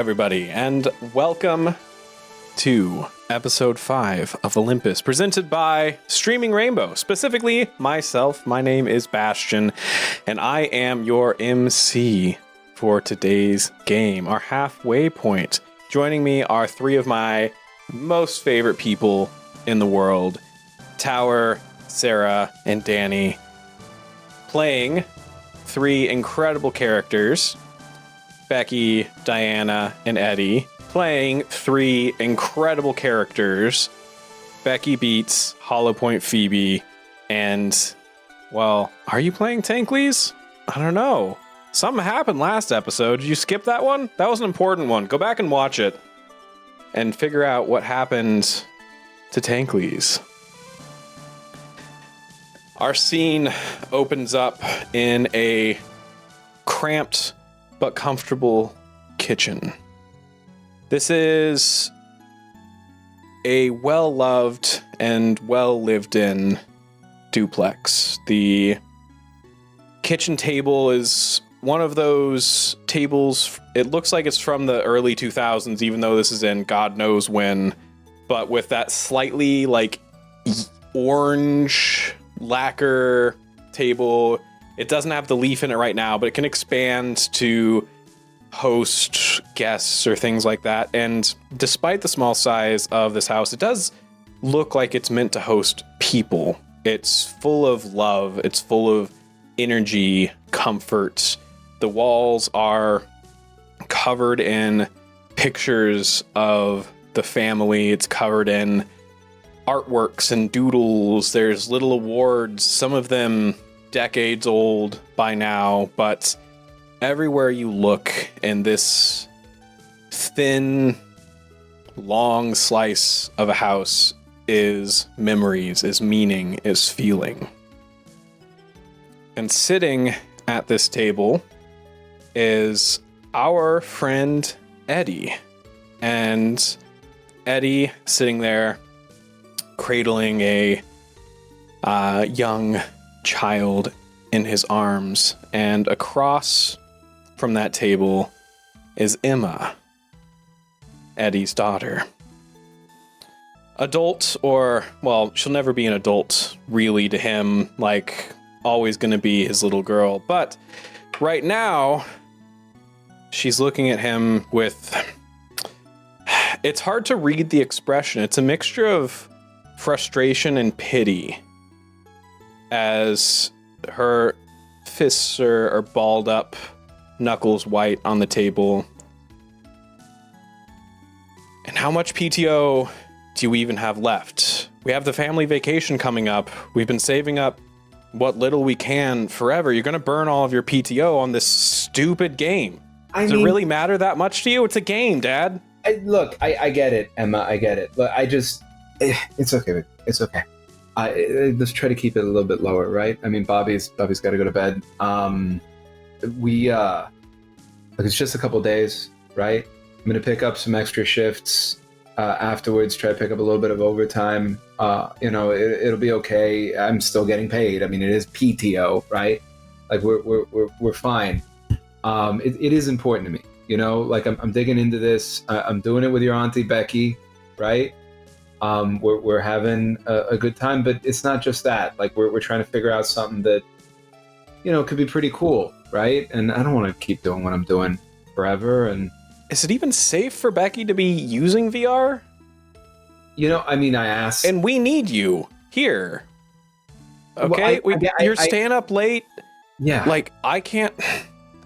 everybody, and welcome to episode 5 of Olympus, presented by Streaming Rainbow, specifically myself. My name is Bastion, and I am your MC for today's game, our halfway point. Joining me are three of my most favorite people in the world, Tower, Sera, and Danny, playing three incredible characters, Becky, Diana, and Eddie, playing three incredible characters, Becky Beats, Hollow Point Phoebe, and, well, are you playing Tankleys? I don't know. Something happened last episode. Did you skip that one? That was an important one. Go back and watch it and figure out what happened to Tankleys. Our scene opens up in a cramped but comfortable kitchen. This is a well-loved and well-lived-in duplex. The kitchen table is one of those tables, it looks like it's from the early 2000s, even though this is in God knows when, but with that slightly, like, orange lacquer table. It doesn't have the leaf in it right now, but it can expand to host guests or things like that. And despite the small size of this house, it does look like it's meant to host people. It's full of love. It's full of energy, comfort. The walls are covered in pictures of the family. It's covered in artworks and doodles. There's little awards, some of them decades old by now, but everywhere you look in this thin, long slice of a house is memories, is meaning, is feeling. And sitting at this table is our friend Eddie. And Eddie sitting there cradling a young child in his arms, and across from that table is Emma, Eddie's daughter. Adult, or, well, she'll never be an adult really to him, like, always gonna be his little girl, but right now she's looking at him with, it's hard to read the expression. It's a mixture of frustration and pity as her fists are balled up, knuckles white on the table. And how much PTO do we even have left? We have the family vacation coming up. We've been saving up what little we can forever. You're going to burn all of your PTO on this stupid game. Does it really matter that much to you? It's a game, Dad. I get it, Emma. I get it. But it's okay. It's okay. Let's try to keep it a little bit lower, right? I mean, Bobby's got to go to bed. It's just a couple days, right? I'm gonna pick up some extra shifts afterwards. Try to pick up a little bit of overtime. It'll be okay. I'm still getting paid. I mean, it is PTO, right? Like we're fine. It is important to me, Like I'm digging into this. I'm doing it with your auntie Becky, right? We're having a good time, but it's not just that. Like we're trying to figure out something that, could be pretty cool, right? And I don't want to keep doing what I'm doing forever. And is it even safe for Becky to be using VR? I asked, and we need you here. Okay, well, you're staying up late. Yeah, like I can't.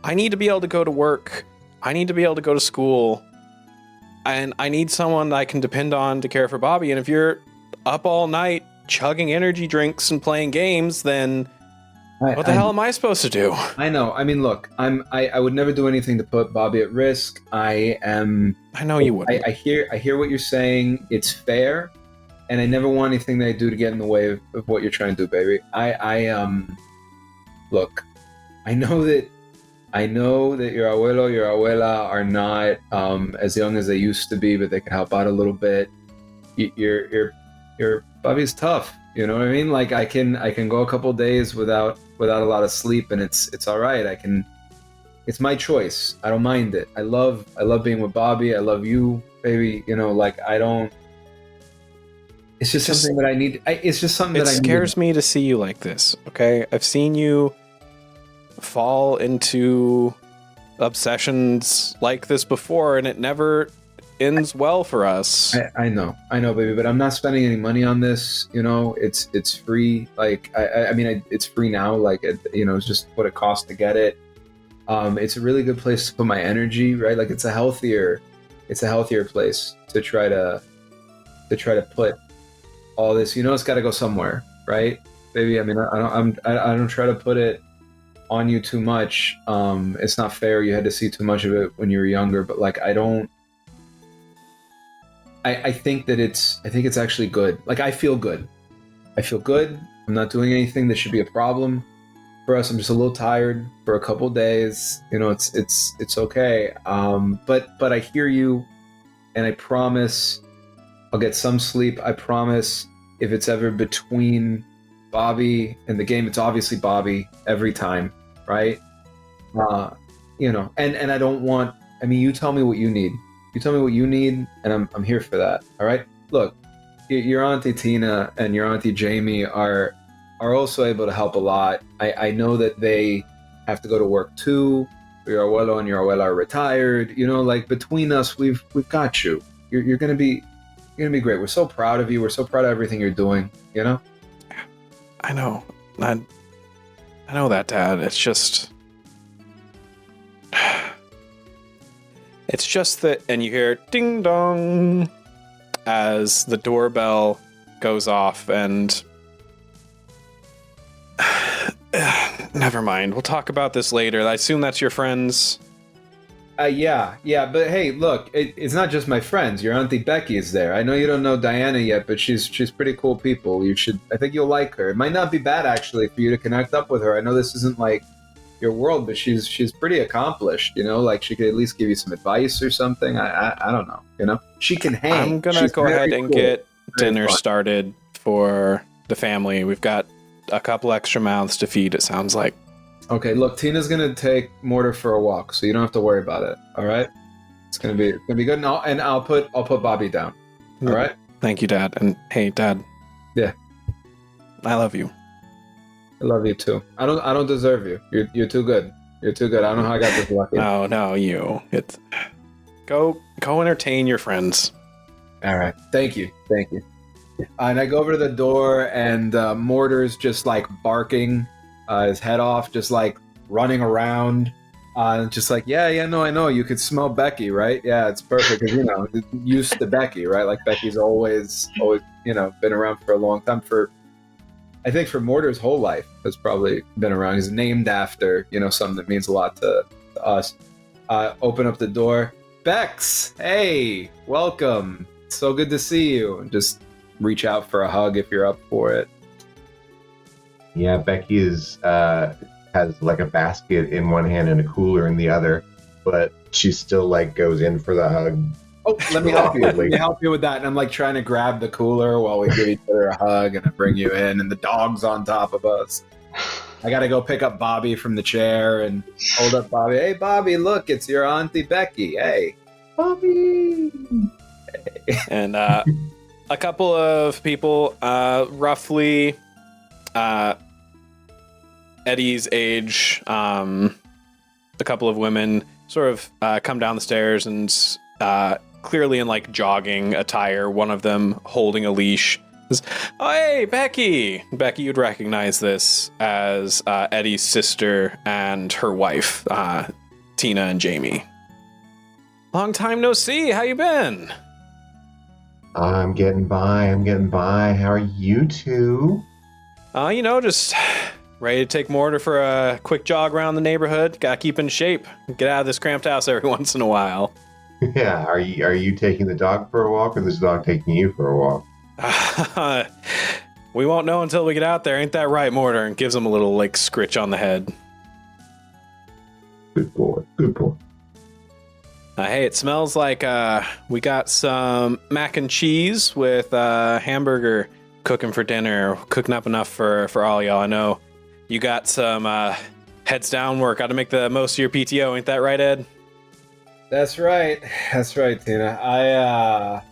I need to be able to go to work. I need to be able to go to school. And I need someone I can depend on to care for Bobby. And if you're up all night chugging energy drinks and playing games, then what the hell am I supposed to do? I know. I mean, look, I would never do anything to put Bobby at risk. I know you wouldn't. I hear what you're saying. It's fair, and I never want anything that I do to get in the way of what you're trying to do, baby. Look, I know that your abuelo, your abuela are not as young as they used to be, but they can help out a little bit. Your Bobby's tough, you know what I mean? Like I can go a couple days without a lot of sleep, and it's all right. I can it's my choice. I don't mind it. I love being with Bobby. I love you, baby. You know, like I don't. It's just something that I need. It's just something that I need. It scares me to see you like this. Okay, I've seen you fall into obsessions like this before, and it never ends well for us. I know, baby, but I'm not spending any money on this. You know, it's free. Like, I mean, it's free now. Like, you know, it's just what it costs to get it. It's a really good place to put my energy, right? Like, it's a healthier place to try to put all this. You know, it's got to go somewhere, right, baby? I mean, I don't try to put it on you too much. It's not fair. You had to see too much of it when you were younger, but like, I think it's actually good. Like, I feel good. I'm not doing anything that should be a problem for us. I'm just a little tired for a couple days. You know, it's okay. But I hear you, and I promise I'll get some sleep. I promise. If it's ever between Bobby and the game, it's obviously Bobby every time, right? You know, and I don't want. I mean, you tell me what you need. You tell me what you need, and I'm here for that. All right. Look, your Auntie Tina and your Auntie Jamie are also able to help a lot. I know that they have to go to work too. Your abuelo and your abuela are retired. You know, like, between us, we've got you. You're gonna be great. We're so proud of you. We're so proud of everything you're doing. You know. I know. I know that, Dad. It's just. It's just that, and you hear ding dong as the doorbell goes off, and never mind. We'll talk about this later. I assume that's your friends. Yeah. But hey, look, it's not just my friends. Your Auntie Becky is there. I know you don't know Diana yet, but she's pretty cool people. I think you'll like her. It might not be bad, actually, for you to connect up with her. I know this isn't like your world, but she's pretty accomplished. You know, like, she could at least give you some advice or something. I don't know. You know, she can hang. I'm gonna go ahead and get dinner started for the family. We've got a couple extra mouths to feed, it sounds like. Okay, look, Tina's gonna take Mortar for a walk, so you don't have to worry about it. All right, it's gonna be good, and I'll put Bobby down. All right. Thank you, Dad. And hey, Dad. Yeah. I love you. I love you too. I don't deserve you. You're too good. You're too good. I don't know how I got this lucky. No, you. It's go entertain your friends. All right. Thank you. And I go over to the door, and Mortar's just like barking his head off, just like running around, just like, yeah, no, I know. You could smell Becky, right? Yeah, it's perfect, because, you know, used to Becky, right? Like, Becky's always, you know, been around for a long time. I think for Mortar's whole life has probably been around. He's named after, you know, something that means a lot to us. Open up the door. Bex, hey, welcome. So good to see you. And just reach out for a hug if you're up for it. Yeah, Becky has like a basket in one hand and a cooler in the other, but she still like goes in for the hug. Oh, let me help you. Let me help you with that. And I'm like trying to grab the cooler while we give each other a hug, and I bring you in, and the dog's on top of us. I got to go pick up Bobby from the chair and hold up Bobby. Hey, Bobby, look, it's your Auntie Becky. Hey, Bobby. And a couple of people, roughly Eddie's age, a couple of women sort of come down the stairs and clearly in like jogging attire, one of them holding a leash. Oh, hey, Becky! Becky, you'd recognize this as Eddie's sister and her wife, Tina and Jamie. Long time no see. How you been? I'm getting by. How are you two? You know, just ready to take Mortar for a quick jog around the neighborhood. Gotta keep in shape. Get out of this cramped house every once in a while. Yeah, are you taking the dog for a walk, or is the dog taking you for a walk? We won't know until we get out there. Ain't that right, Mortar? And gives him a little like scritch on the head. Good boy. Hey, it smells like we got some mac and cheese with hamburger cooking for dinner. Cooking up enough for all y'all. I know you got some heads downward. Got to make the most of your PTO, ain't that right, Ed? That's right. That's right, Tina. I,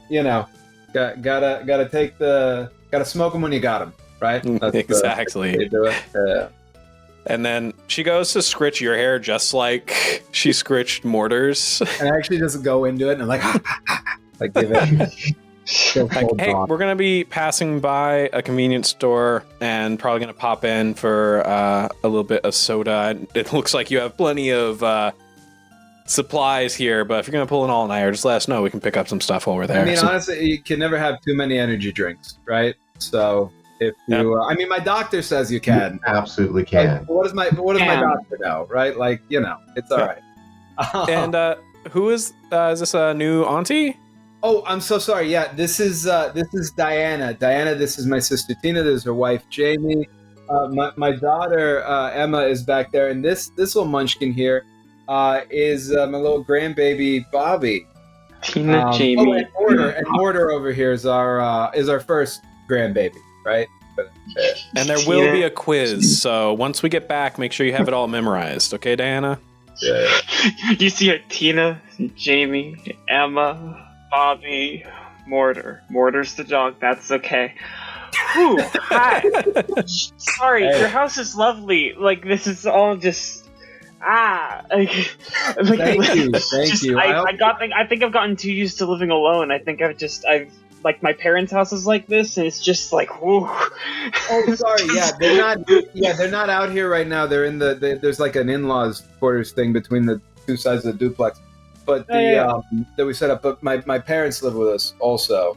gotta smoke them when you got them, right? That's exactly. you do it. And then she goes to scritch your hair just like she scritched Mortar's. And I actually just go into it and I'm like, like give it. Like, hey, we're gonna be passing by a convenience store and probably gonna pop in for a little bit of soda. It looks like you have plenty of supplies here, but if you're gonna pull an all-nighter, just let us know. We can pick up some stuff while we're there. I mean, honestly, you can never have too many energy drinks, right? So if you, I mean, my doctor says you can. You absolutely can. Like, what does my doctor know, right? Like, it's all right. And who is this a new auntie? Oh, I'm so sorry. Yeah, this is Diana. Diana, this is my sister Tina. This is her wife Jamie. My daughter Emma is back there, and this little munchkin here is my little grandbaby Bobby. Tina, Jamie, and Mortar over here is our first grandbaby, right? And there will be a quiz, so once we get back, make sure you have it all memorized, okay, Diana? Yeah. You see it, Tina, Jamie, Emma, Bobby, Mortar. Mortar's the dog, that's okay. Whew, hi. Sorry, Hey. Your house is lovely. Like, this is all just... Thank you. I think I've gotten too used to living alone. I think I've like, my parents' house is like this, and it's just like, whoo. Oh, sorry. Yeah, they're not. Yeah, they're not out here right now. They're in there's like an in-laws quarters thing between the two sides of the duplex. But that we set up. But my parents live with us also.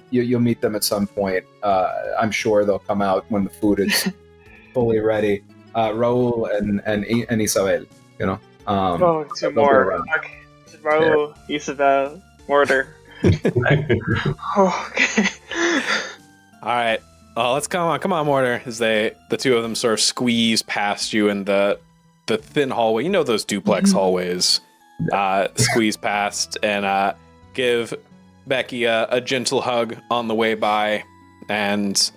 You'll meet them at some point. I'm sure they'll come out when the food is fully ready. Raul and Isabel. Two more. Okay. Raul, Isabel, Mortar. Okay. All right. Oh, let's come on, Mortar. As the two of them sort of squeeze past you in the thin hallway. You know those duplex hallways. Squeeze past and give Becky a gentle hug on the way by, and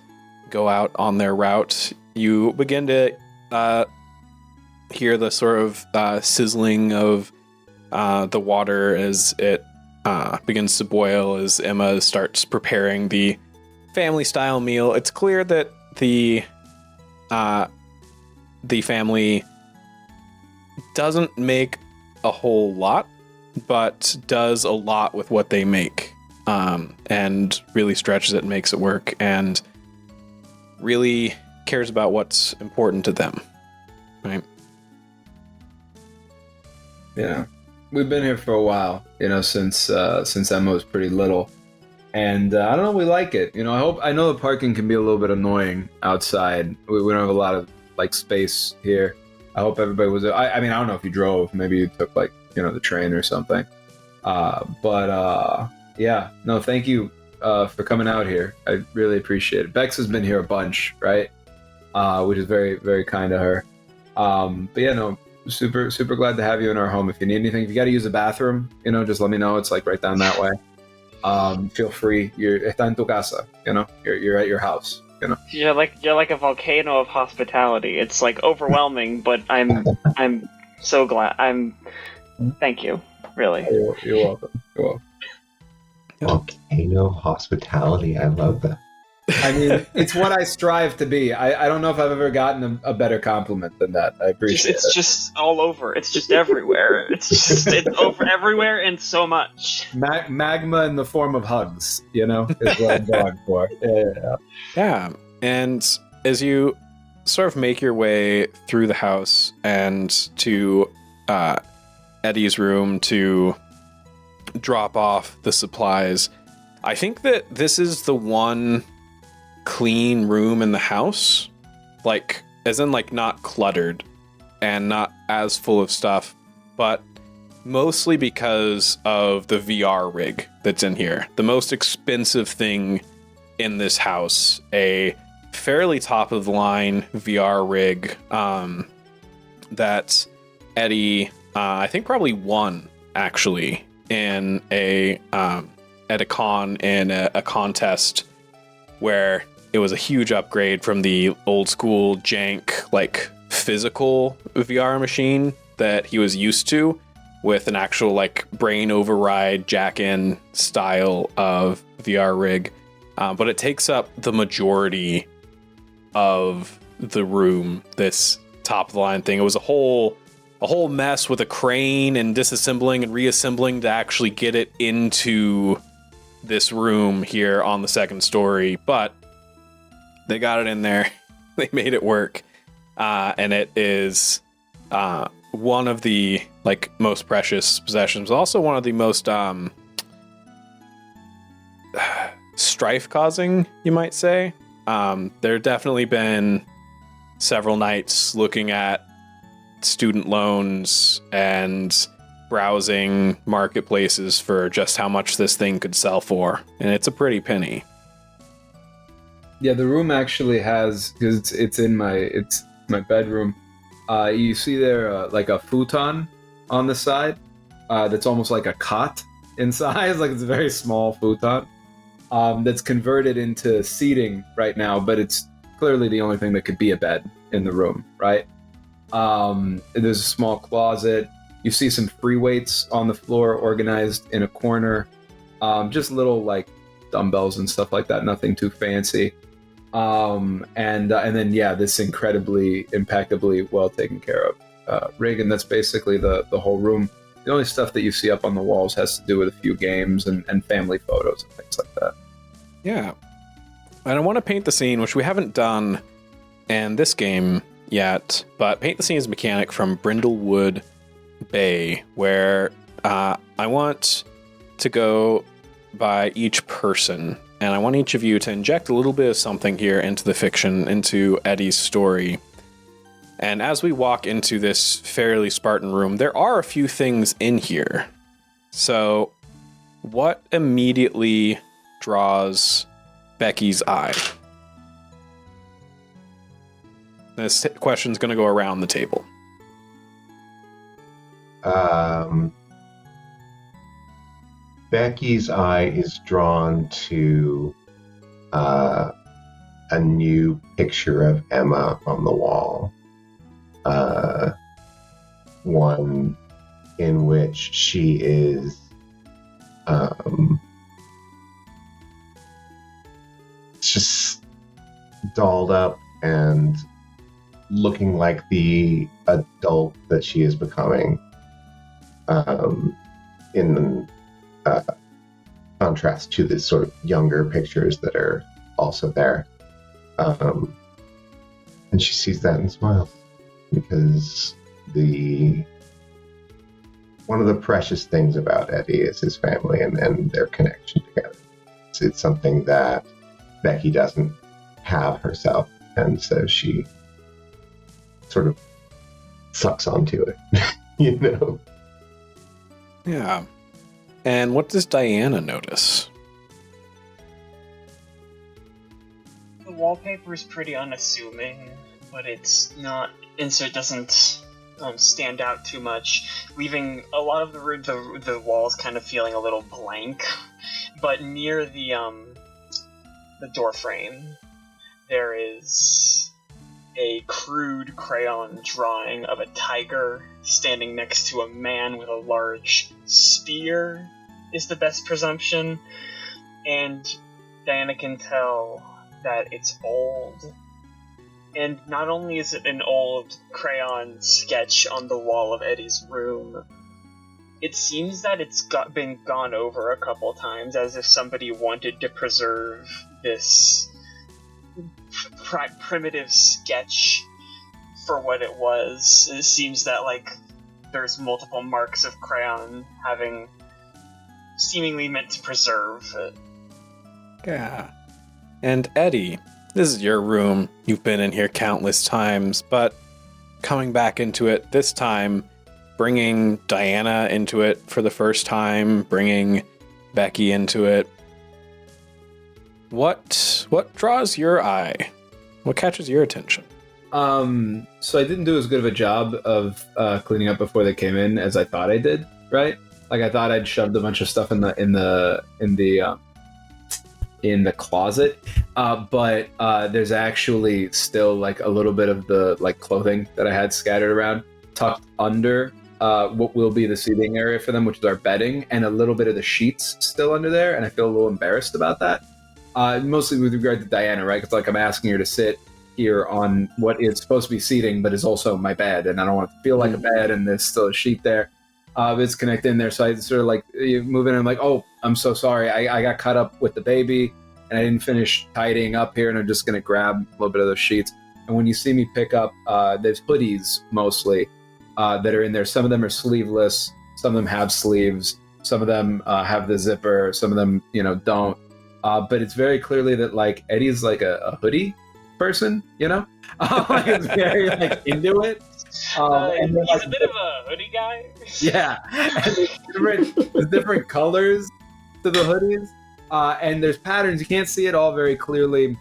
go out on their route. You begin to hear the sort of sizzling of the water as it begins to boil, as Emma starts preparing the family-style meal. It's clear that the family doesn't make a whole lot, but does a lot with what they make, and really stretches it and makes it work, and really cares about what's important to them, right? Yeah, we've been here for a while, since Emma was pretty little, and I don't know, we like it. I know the parking can be a little bit annoying outside. We don't have a lot of space here. I hope everybody was. I mean, I don't know if you drove. Maybe you took the train or something. Yeah, no, thank you for coming out here. I really appreciate it. Bex has been here a bunch, right? Which is very, very kind of her. But yeah, no, super, super glad to have you in our home. If you need anything, if you got to use a bathroom, just let me know. It's right down that way. Feel free. Está en tu casa. You're at your house. You're like a volcano of hospitality. It's overwhelming, but I'm so glad. Thank you, really. You're welcome. You're welcome. Volcano hospitality. I love that. I mean, it's what I strive to be. I don't know if I've ever gotten a better compliment than that. I appreciate it. It's just all over. It's just everywhere. It's over everywhere and so much. Magma in the form of hugs, is what I'm going for. Yeah. And as you sort of make your way through the house and to Eddie's room to drop off the supplies, I think that this is the one clean room in the house, as in not cluttered and not as full of stuff, but mostly because of the VR rig that's in here. The most expensive thing in this house, a fairly top of the line VR rig that Eddie I think probably won actually in at a con in a contest where it was a huge upgrade from the old school jank physical VR machine that he was used to, with an actual like brain override jack-in style of VR rig. But it takes up the majority of the room, this top of the line thing. It was a whole mess with a crane and disassembling and reassembling to actually get it into this room here on the second story, but they got it in there. They made it work. And it is one of the like most precious possessions, but also one of the most strife causing, you might say. There have definitely been several nights looking at student loans and browsing marketplaces for just how much this thing could sell for, and it's a pretty penny. Yeah, the room actually has, because it's my bedroom. You see there like a futon on the side that's almost like a cot in size, like it's a very small futon that's converted into seating right now, but it's clearly the only thing that could be a bed in the room, right? There's a small closet. You see some free weights on the floor organized in a corner. Just little like dumbbells and stuff like that. Nothing too fancy. And then, yeah, this incredibly, impeccably well taken care of rig. And that's basically the whole room. The only stuff that you see up on the walls has to do with a few games and family photos and things like that. Yeah. And I want to paint the scene, which we haven't done in this game yet, but paint the scene as a mechanic from Brindlewood Bay, where I want to go by each person, and I want each of you to inject a little bit of something here into the fiction, into Eddie's story. And as we walk into this fairly Spartan room, there are a few things in here. So what immediately draws Becky's eye? This question's going to go around the table. Becky's eye is drawn to a new picture of Emma on the wall. One in which she is just dolled up and looking like the adult that she is becoming, in contrast to the sort of younger pictures that are also there. And she sees that and smiles, because one of the precious things about Eddie is his family and their connection together. It's something that Becky doesn't have herself, and so she sort of sucks onto it, you know? Yeah. And what does Diana notice? The wallpaper is pretty unassuming, but it's not, and so it doesn't stand out too much, leaving a lot of the walls kind of feeling a little blank. But near the door frame, there is a crude crayon drawing of a tiger standing next to a man with a large spear, is the best presumption. And Diana can tell that it's old. And not only is it an old crayon sketch on the wall of Eddie's room, it seems that it's been gone over a couple times, as if somebody wanted to preserve this primitive sketch for what it was. It seems that, like, there's multiple marks of crayon having seemingly meant to preserve it. Yeah. And Eddie, this is your room. You've been in here countless times, but coming back into it this time, bringing Diana into it for the first time, bringing Becky into it. What draws your eye? What catches your attention? So I didn't do as good of a job of cleaning up before they came in as I thought I did, right? Like, I thought I'd shoved a bunch of stuff in the closet, but there's actually still like a little bit of the like clothing that I had scattered around, tucked under what will be the seating area for them, which is our bedding, and a little bit of the sheets still under there, and I feel a little embarrassed about that. Mostly with regard to Diana, right? Because like I'm asking her to sit here on what is supposed to be seating, but is also my bed, and I don't want it to feel like a bed, and there's still a sheet there. It's connected in there, so I sort of like move in, and I'm like, oh, I'm so sorry, I got caught up with the baby, and I didn't finish tidying up here, and I'm just gonna grab a little bit of those sheets. And when you see me pick up, there's hoodies mostly that are in there. Some of them are sleeveless, some of them have sleeves, some of them have the zipper, some of them, don't. But it's very clearly that like Eddie's like a hoodie person, like it's very like into it. And then, he's a bit of a hoodie guy. Yeah, and there's different colors to the hoodies, and there's patterns. You can't see it all very clearly.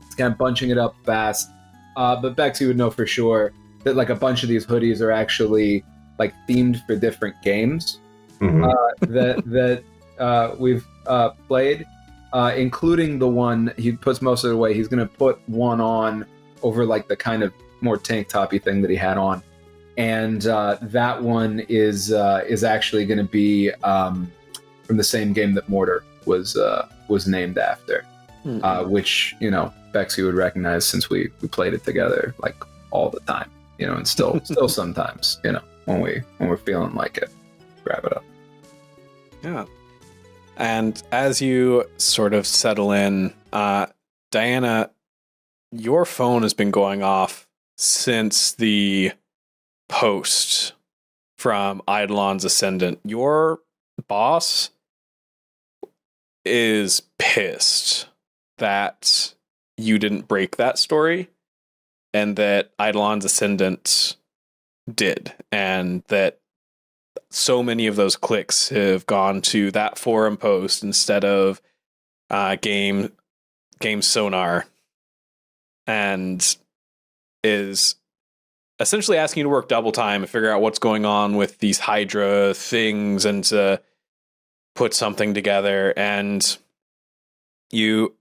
It's kind of bunching it up fast, but Bexy would know for sure that like a bunch of these hoodies are actually like themed for different games that we've played. Including the one he puts most of it away. He's going to put one on over like the kind of more tank toppy thing that he had on, and that one is actually going to be from the same game that Mortar was named after, which Bexy would recognize since we played it together like all the time, and still sometimes when we're feeling like it, grab it up. Yeah. And as you sort of settle in, Diana, your phone has been going off since the post from Eidolon's Ascendant. Your boss is pissed that you didn't break that story and that Eidolon's Ascendant did, and that so many of those clicks have gone to that forum post instead of game sonar, and is essentially asking you to work double time and figure out what's going on with these Hydra things and to put something together. And you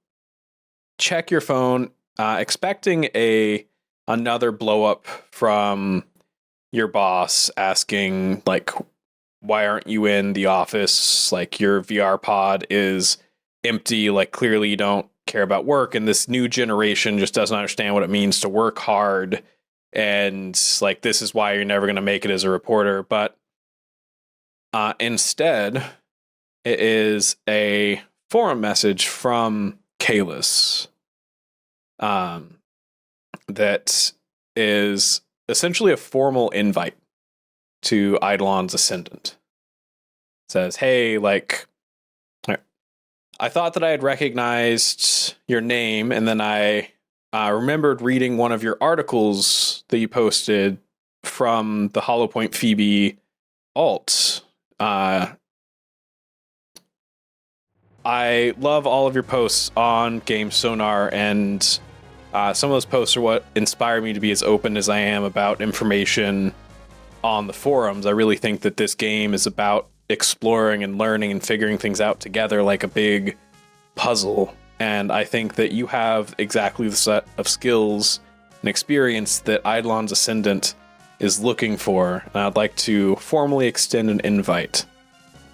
check your phone, expecting another blow up from your boss asking like, why aren't you in the office? Like, your VR pod is empty. Like, clearly you don't care about work, and this new generation just doesn't understand what it means to work hard, and like, this is why you're never going to make it as a reporter. But instead it is a forum message from Kalis that is essentially a formal invite to Eidolon's Ascendant. It says, hey, like, I thought that I had recognized your name, and then I remembered reading one of your articles that you posted from the Hollow Point Phoebe alt. I love all of your posts on Game Sonar, and some of those posts are what inspire me to be as open as I am about information on the forums. I really think that this game is about exploring and learning and figuring things out together like a big puzzle. And I think that you have exactly the set of skills and experience that Eidolon's Ascendant is looking for. And I'd like to formally extend an invite.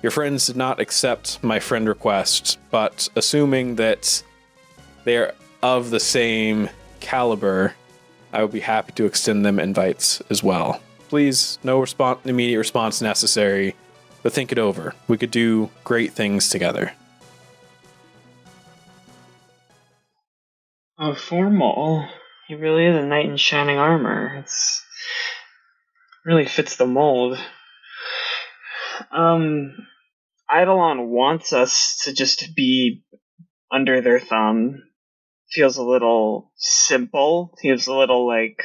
Your friends did not accept my friend request, but assuming that they're of the same caliber, I would be happy to extend them invites as well. Please, no immediate response necessary, but think it over. We could do great things together. Oh, formal. He really is a knight in shining armor. It's really fits the mold. Eidolon wants us to just be under their thumb. Feels a little simple. Feels a little like,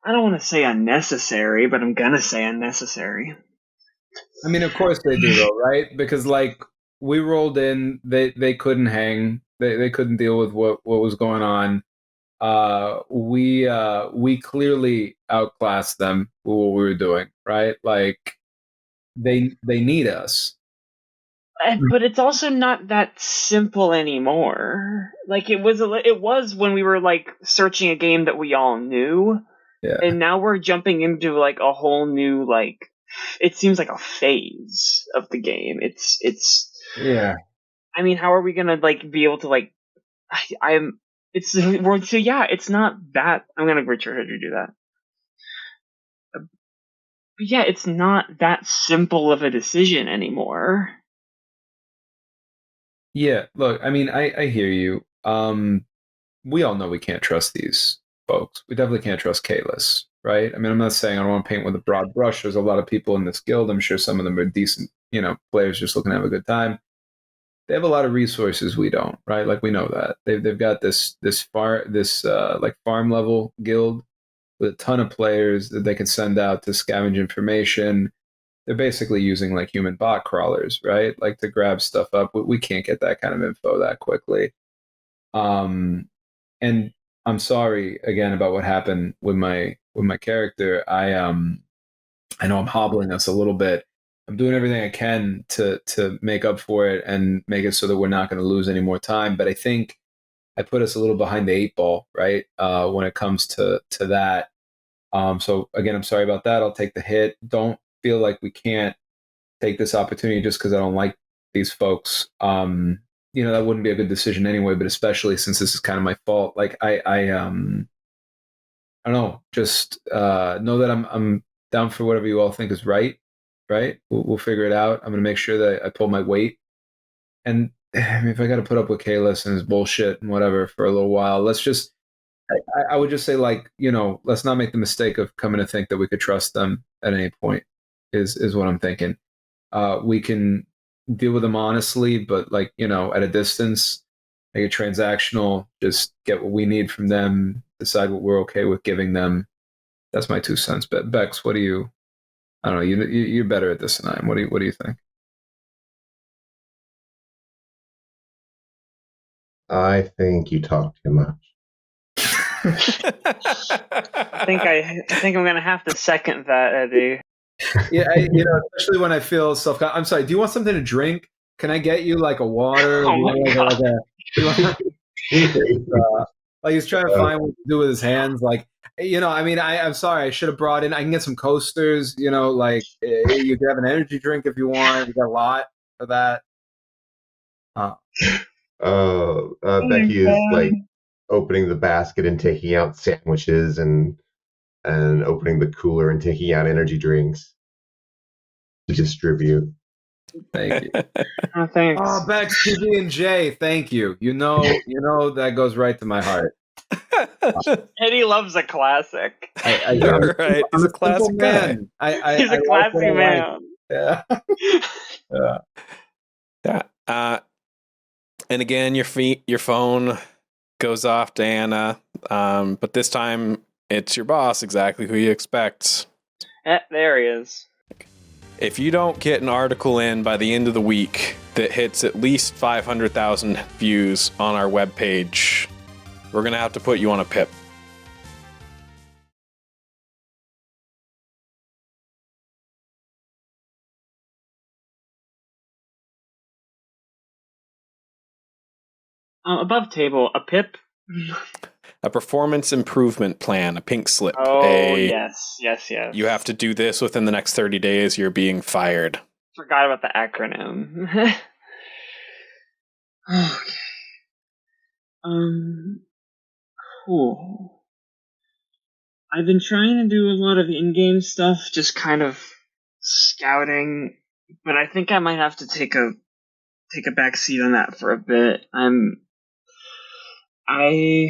I don't want to say unnecessary, but I'm gonna say unnecessary. I mean, of course they do, though, right? Because like we rolled in, they couldn't hang, they couldn't deal with what was going on. We clearly outclassed them with what we were doing, right? Like they need us, But it's also not that simple anymore. Like it was when we were like searching a game that we all knew, Yeah. and now we're jumping into like a whole new like. It seems like a phase of the game. It's. Yeah. I mean, how are we gonna like be able to like? I'm. It's so yeah. It's not that. I'm gonna Richard to do that. But yeah, it's not that simple of a decision anymore. Yeah, look, I mean, I hear you. We all know we can't trust these folks. We definitely can't trust Kalis, right? I mean, I'm not saying I don't want to paint with a broad brush. There's a lot of people in this guild. I'm sure some of them are decent, players just looking to have a good time. They have a lot of resources we don't, right? Like we know that they've got this like farm level guild with a ton of players that they can send out to scavenge information. They're basically using like human bot crawlers, right? Like to grab stuff up. We can't get that kind of info that quickly. And I'm sorry again about what happened with my character. I know I'm hobbling us a little bit. I'm doing everything I can to make up for it and make it so that we're not going to lose any more time. But I think I put us a little behind the eight ball, right? When it comes to that. So again, I'm sorry about that. I'll take the hit. Don't feel like we can't take this opportunity just because I don't like these folks. That wouldn't be a good decision anyway, but especially since this is kind of my fault. Like I don't know, just know that I'm down for whatever you all think is right. Right? We'll figure it out. I'm gonna make sure that I pull my weight. And I mean, if I got to put up with Kalis and his bullshit and whatever for a little while, let's just. I would just say, like, let's not make the mistake of coming to think that we could trust them at any point. Is what I'm thinking. We can deal with them honestly, but like, at a distance, make it transactional, just get what we need from them, decide what we're okay with giving them. That's my 2 cents. But Bex, what do you? I don't know. You're better at this than I am. What do you think? I think you talk too much. I think I'm gonna have to second that, Eddie. Yeah, especially when I feel self. I'm sorry. Do you want something to drink? Can I get you like a water? Oh my God. Like he's trying to find what to do with his hands. Like, I mean, I'm sorry. I should have brought in. I can get some coasters. Like you can have an energy drink if you want. We got a lot for that. Becky is like opening the basket and taking out sandwiches and opening the cooler and taking out energy drinks to distribute. Thank you. Oh, thanks. Oh, Bex, PB and J. Thank you. You know that goes right to my heart. Eddie loves a classic. Right. He's a classic man. He's a classy man. Yeah. Yeah. And again, your phone goes off to Anna, but this time it's your boss, exactly who you expect. There he is. If you don't get an article in by the end of the week that hits at least 500,000 views on our webpage, we're going to have to put you on a PIP. Above table, a PIP. A performance improvement plan, a pink slip. Oh, yes. You have to do this within the next 30 days. You're being fired. Forgot about the acronym. Okay. Cool. I've been trying to do a lot of in-game stuff, just kind of scouting, but I think I might have to take a back seat on that for a bit. I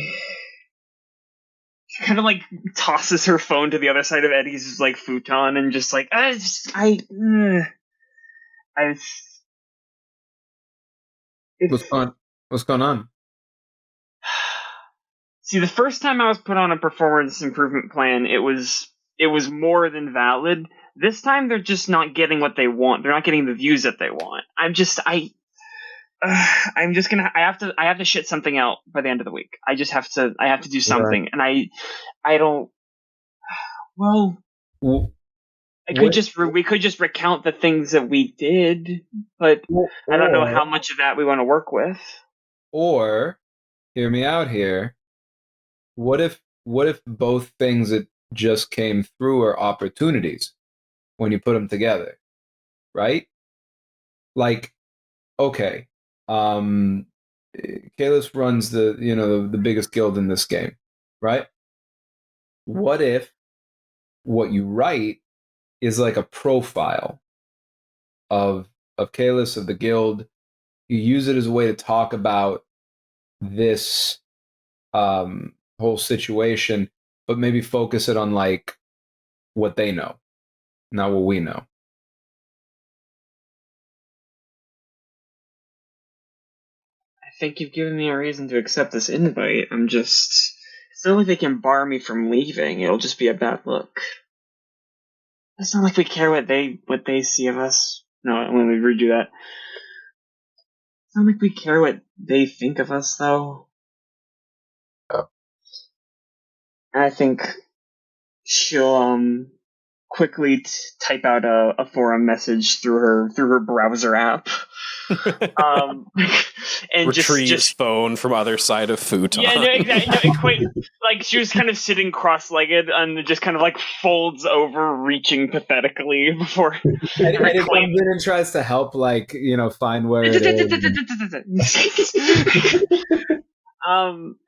kind of like tosses her phone to the other side of Eddie's like futon and just like what's going on? See, the first time I was put on a performance improvement plan, it was more than valid. This time they're just not getting what they want. They're not getting the views that they want. I have to shit something out by the end of the week. I have to do something, right. And I don't. Well, We could just recount the things that we did, but I don't know how much of that we want to work with. Or, hear me out here. What if both things that just came through are opportunities when you put them together, right? Like, okay, Kalis runs the biggest guild in this game, right? What if what you write is like a profile of Kalis, of the guild? You use it as a way to talk about this whole situation, but maybe focus it on like what they know, not what we know. I think you've given me a reason to accept this invite. It's not like they can bar me from leaving. It'll just be a bad look. It's not like we care what they see of us. No, let me redo that. It's not like we care what they think of us, though. Oh. I think she'll quickly type out a forum message through her browser app. And retrieves phone from other side of futon. Yeah, no, exactly. No, quite like she was kind of sitting cross-legged and just kind of like folds over, reaching pathetically before. And it comes in and tries to help, like, find where it is.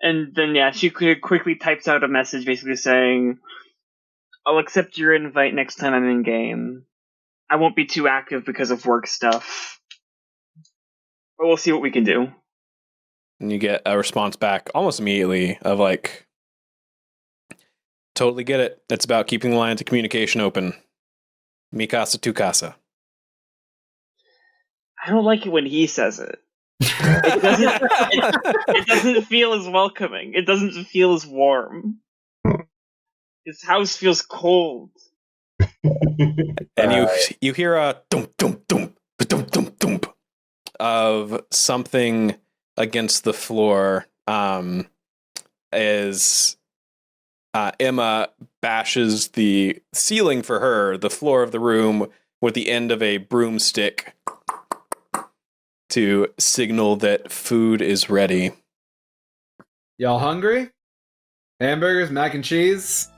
And then she quickly types out a message basically saying, "I'll accept your invite next time I'm in game. I won't be too active because of work stuff, but we'll see what we can do." And you get a response back almost immediately of like, totally get it. It's about keeping the lines of communication open. Mi casa, tu casa. I don't like it when he says it. It doesn't feel as welcoming. It doesn't feel as warm. His house feels cold. And you hear a thump, thump, thump, thump, thump, thump of something against the floor as Emma bashes the ceiling for her, the floor of the room, with the end of a broomstick to signal that food is ready. Y'all hungry? Hamburgers, mac and cheese?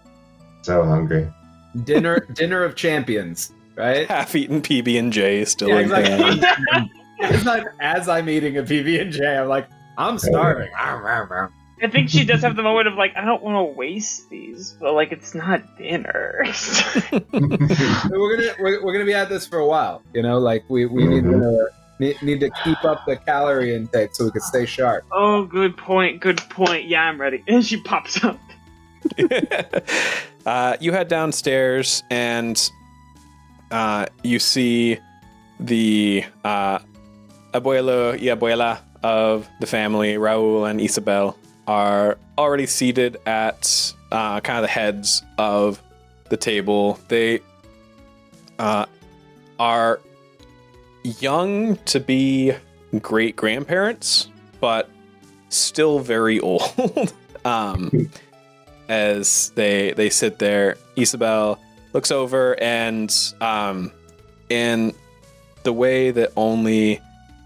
So hungry. Dinner of champions, right? Half-eaten PB&J still in hand. It's like, as I'm eating a PB&J, I'm like, I'm starving. I think she does have the moment of like, I don't want to waste these, but like, it's not dinner. we're gonna be at this for a while, like we need to keep up the calorie intake so we can stay sharp. Oh, good point. Yeah, I'm ready. And she pops up. You head downstairs and you see the abuelo y abuela of the family, Raul and Isabel, are already seated at kind of the heads of the table. They are young to be great grandparents, but still very old. As they sit there, Isabel looks over and in the way that only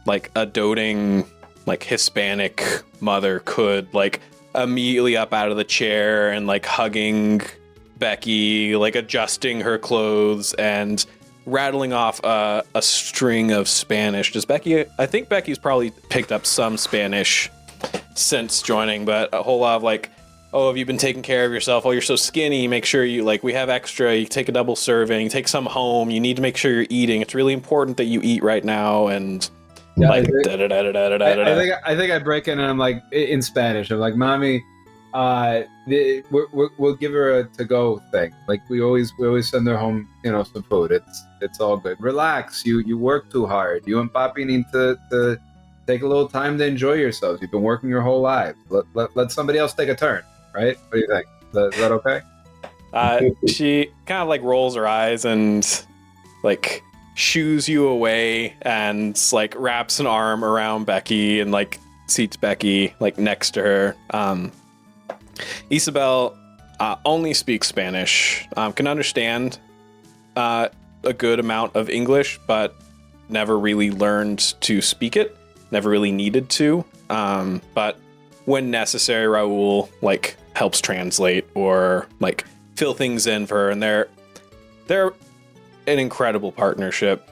like a doting like Hispanic mother could, like immediately up out of the chair and like hugging Becky, like adjusting her clothes and rattling off a string of Spanish. I think Becky's probably picked up some Spanish since joining, but a whole lot of like, oh, have you been taking care of yourself? Oh, you're so skinny. Make sure you, like, we have extra. You take a double serving, take some home. You need to make sure you're eating. It's really important that you eat right now. And yeah, like, I think I break in and I'm like, in Spanish, I'm like, Mommy, we'll give her a to-go thing. Like we always send her home, some food. It's all good. Relax. You work too hard. You and Papi need to take a little time to enjoy yourselves. You've been working your whole lives. Let somebody else take a turn. Right? What do you think? Is that okay? She kind of like rolls her eyes and like shoos you away and like wraps an arm around Becky and like seats Becky like next to her. Isabel only speaks Spanish, can understand a good amount of English, but never really learned to speak it. Never really needed to. But when necessary, Raul like helps translate or like fill things in for her, and they're an incredible partnership.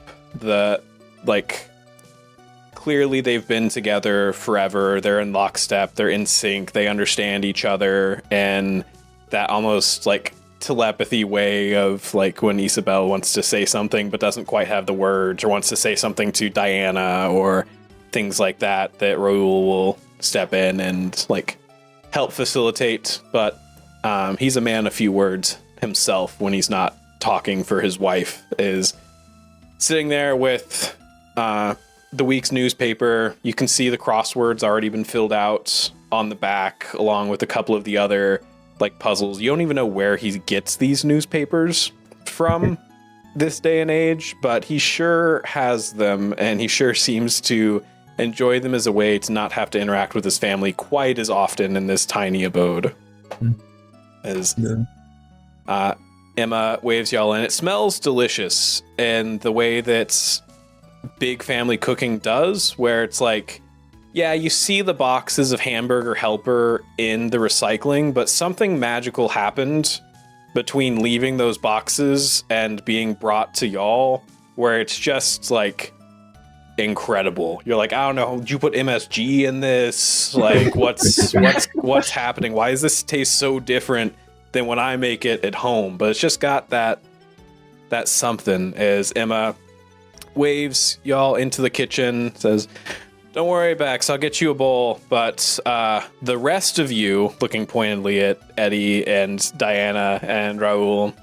Clearly they've been together forever. They're in lockstep. They're in sync. They understand each other, and that almost like telepathy way of like when Isabel wants to say something but doesn't quite have the words, or wants to say something to Diana or things like that Raul will step in and like help facilitate. But he's a man of few words himself when he's not talking for his wife. Is sitting there with the week's newspaper. You can see the crosswords already been filled out on the back, along with a couple of the other like puzzles. You don't even know where he gets these newspapers from this day and age, but he sure has them, and he sure seems to enjoy them as a way to not have to interact with his family quite as often in this tiny abode. As Emma waves y'all in. It smells delicious, and the way that big family cooking does, where it's like, yeah, you see the boxes of Hamburger Helper in the recycling, but something magical happened between leaving those boxes and being brought to y'all, where it's just like incredible. You're like, I don't know, did you put MSG in this? Like, what's happening? Why does this taste so different than when I make it at home? But it's just got that something. As Emma waves y'all into the kitchen, says, don't worry, Bex, I'll get you a bowl. But the rest of you, looking pointedly at Eddie and Diana and Raul,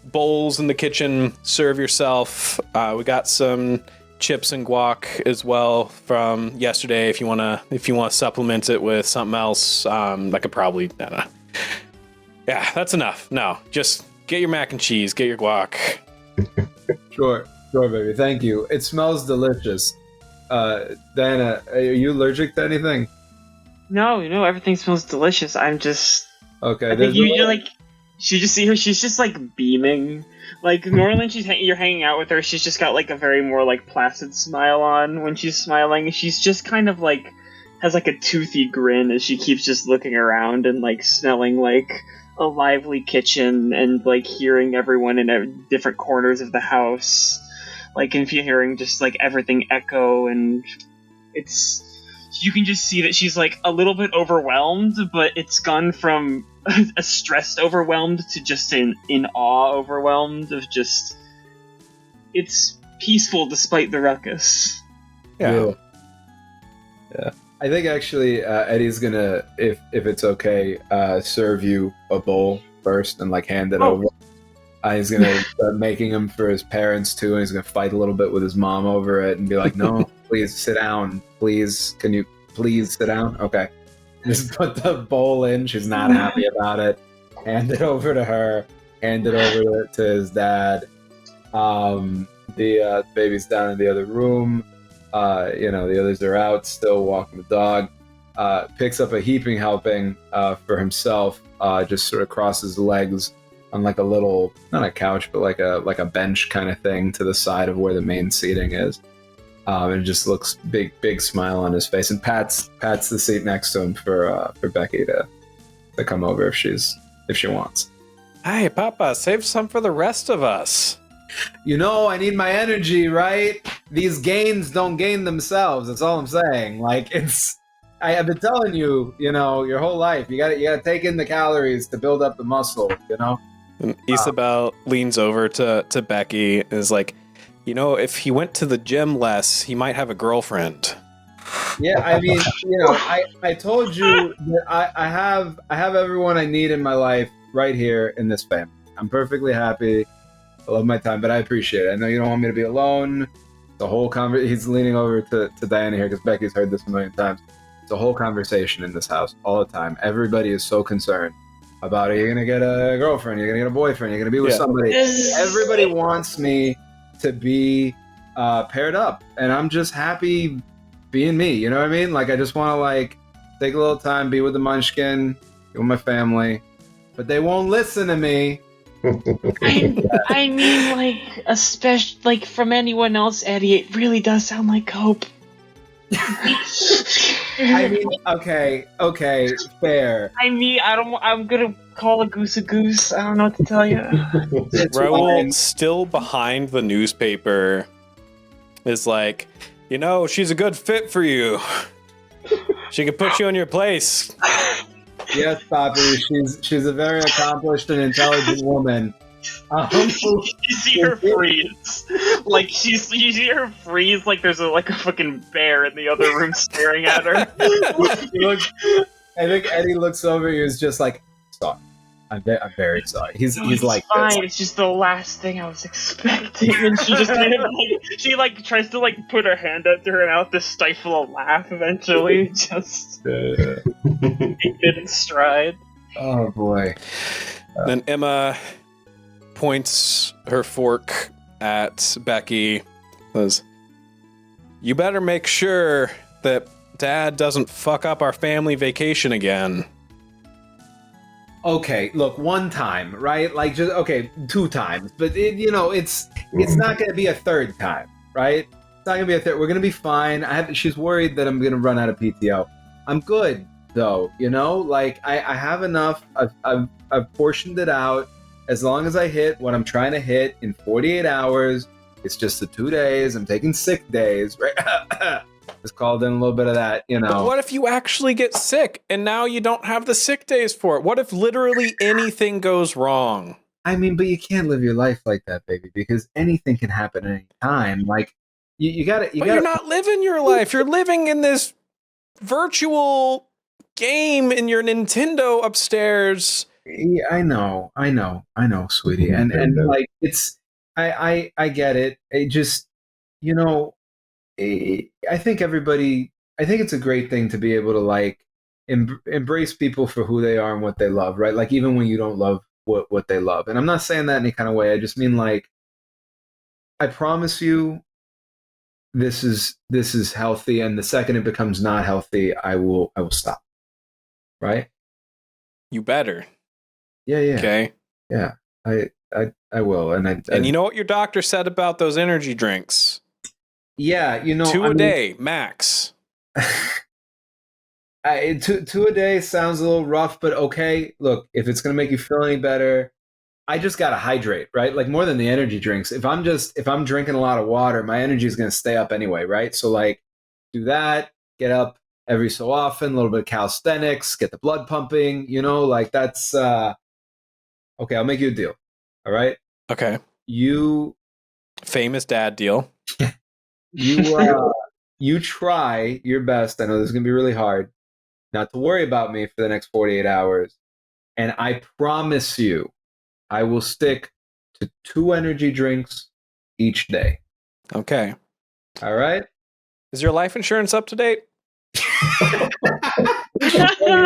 bowls in the kitchen, serve yourself. We got some chips and guac as well from yesterday. If you wanna supplement it with something else, I could probably. Yeah, that's enough. No, just get your mac and cheese, get your guac. Sure, baby. Thank you. It smells delicious. Diana, are you allergic to anything? No, everything smells delicious. I'm just... Okay. I think you're like... You just see her, she's just like beaming. Like, normally you're hanging out with her, she's just got like a very more like placid smile on when she's smiling. She's just kind of like... has like a toothy grin as she keeps just looking around and like smelling like a lively kitchen and like hearing everyone in different corners of the house. Like, and hearing just like everything echo, and it's... You can just see that she's like a little bit overwhelmed, but it's gone from a stressed overwhelmed to just in awe overwhelmed of just... It's peaceful despite the ruckus. Yeah. I think actually Eddie's gonna, if it's okay, serve you a bowl first and like hand it over. He's gonna start making them for his parents too, and he's gonna fight a little bit with his mom over it and be like, "No, please sit down. Please, can you please sit down?" Okay. Just put the bowl in. She's not happy about it. Hand it over to her. Hand it over to his dad. The baby's down in the other room. The others are out still walking the dog. Picks up a heaping helping for himself. Just sort of crosses the legs on like a little, not a couch, but like a bench kind of thing to the side of where the main seating is. And just looks big smile on his face, and pats the seat next to him for Becky to come over if she wants. Hey, Papa, save some for the rest of us. I need my energy, right? These gains don't gain themselves. That's all I'm saying. Like, I've been telling you, your whole life, you gotta take in the calories to build up the muscle, And Isabel leans over to Becky and is like, if he went to the gym less, he might have a girlfriend. Yeah, I mean, I told you that I have everyone I need in my life right here in this family. I'm perfectly happy. I love my time, but I appreciate it. I know you don't want me to be alone. The whole he's leaning over to Diana here because Becky's heard this a million times. It's a whole conversation in this house all the time. Everybody is so concerned about, are you going to get a girlfriend? You're going to get a boyfriend? You're going to be with somebody? Everybody wants me to be paired up, and I'm just happy being me. You know what I mean? Like, I just want to take a little time, be with the munchkin, be with my family, but they won't listen to me. I mean, like, especially like from anyone else, Eddie, it really does sound like cope. I mean, okay, fair. I'm gonna call a goose a goose. I don't know what to tell you. It's Raoul, fine. still behind the newspaper, is like, you know, she's a good fit for you. She can put you in your place. Yes, Poppy, she's a very accomplished and intelligent woman. You see her freeze, like you see her freeze, like there's a fucking bear in the other room staring at her. I think Eddie looks over. He's just like, sorry. I'm very sorry. He's like fine. this. It's just the last thing I was expecting, and she just kind of tries to put her hand up to her mouth to stifle a laugh. Eventually, just take it in stride. Oh boy. Then Emma points her fork at Becky. Says, "You better make sure that Dad doesn't fuck up our family vacation again." Okay, look, one time, right? Like, just okay, 2 times, but it's not going to be a third time, right? It's not going to be a third. We're going to be fine. She's worried that I'm going to run out of PTO. I'm good though, Like, I have enough. I've portioned it out. As long as I hit what I'm trying to hit in 48 hours, it's just the 2 days. I'm taking sick days, right? Just called in a little bit of that, But what if you actually get sick and now you don't have the sick days for it? What if literally anything goes wrong? I mean, but you can't live your life like that, baby, because anything can happen at any time. Like, you gotta. But you're not living your life. You're living in this virtual game in your Nintendo upstairs. Yeah, I know, sweetie, and like it's, I get it. It just, I think it's a great thing to be able to like embrace people for who they are and what they love, right? Like even when you don't love what they love. And I'm not saying that in any kind of way. I just mean like, I promise you, this is healthy, and the second it becomes not healthy, I will stop. Right? You better. Yeah. Okay. Yeah. I will, and you know what your doctor said about those energy drinks? Yeah, 2 a day max. 2 a day sounds a little rough, but okay. Look, if it's gonna make you feel any better, I just gotta hydrate, right? Like more than the energy drinks. If I'm drinking a lot of water, my energy is gonna stay up anyway, right? So like, do that. Get up every so often. A little bit of calisthenics. Get the blood pumping. Like that's okay. I'll make you a deal. All right. Okay. You famous dad deal. You try your best. I know this is going to be really hard not to worry about me for the next 48 hours. And I promise you, I will stick to 2 energy drinks each day. Okay. All right. Is your life insurance up to date? You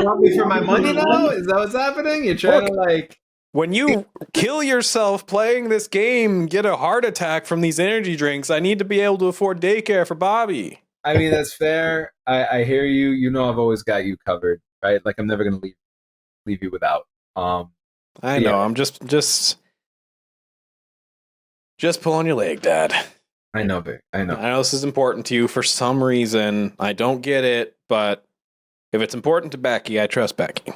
want me for my money now? Is that what's happening? You're trying to like... When you kill yourself playing this game, get a heart attack from these energy drinks, I need to be able to afford daycare for Bobby. I mean, that's fair. I hear you. I've always got you covered, right? Like I'm never going to leave you without. I know. Yeah. I'm just pulling your leg, Dad. I know, babe. I know. I know this is important to you for some reason. I don't get it, but if it's important to Becky, I trust Becky.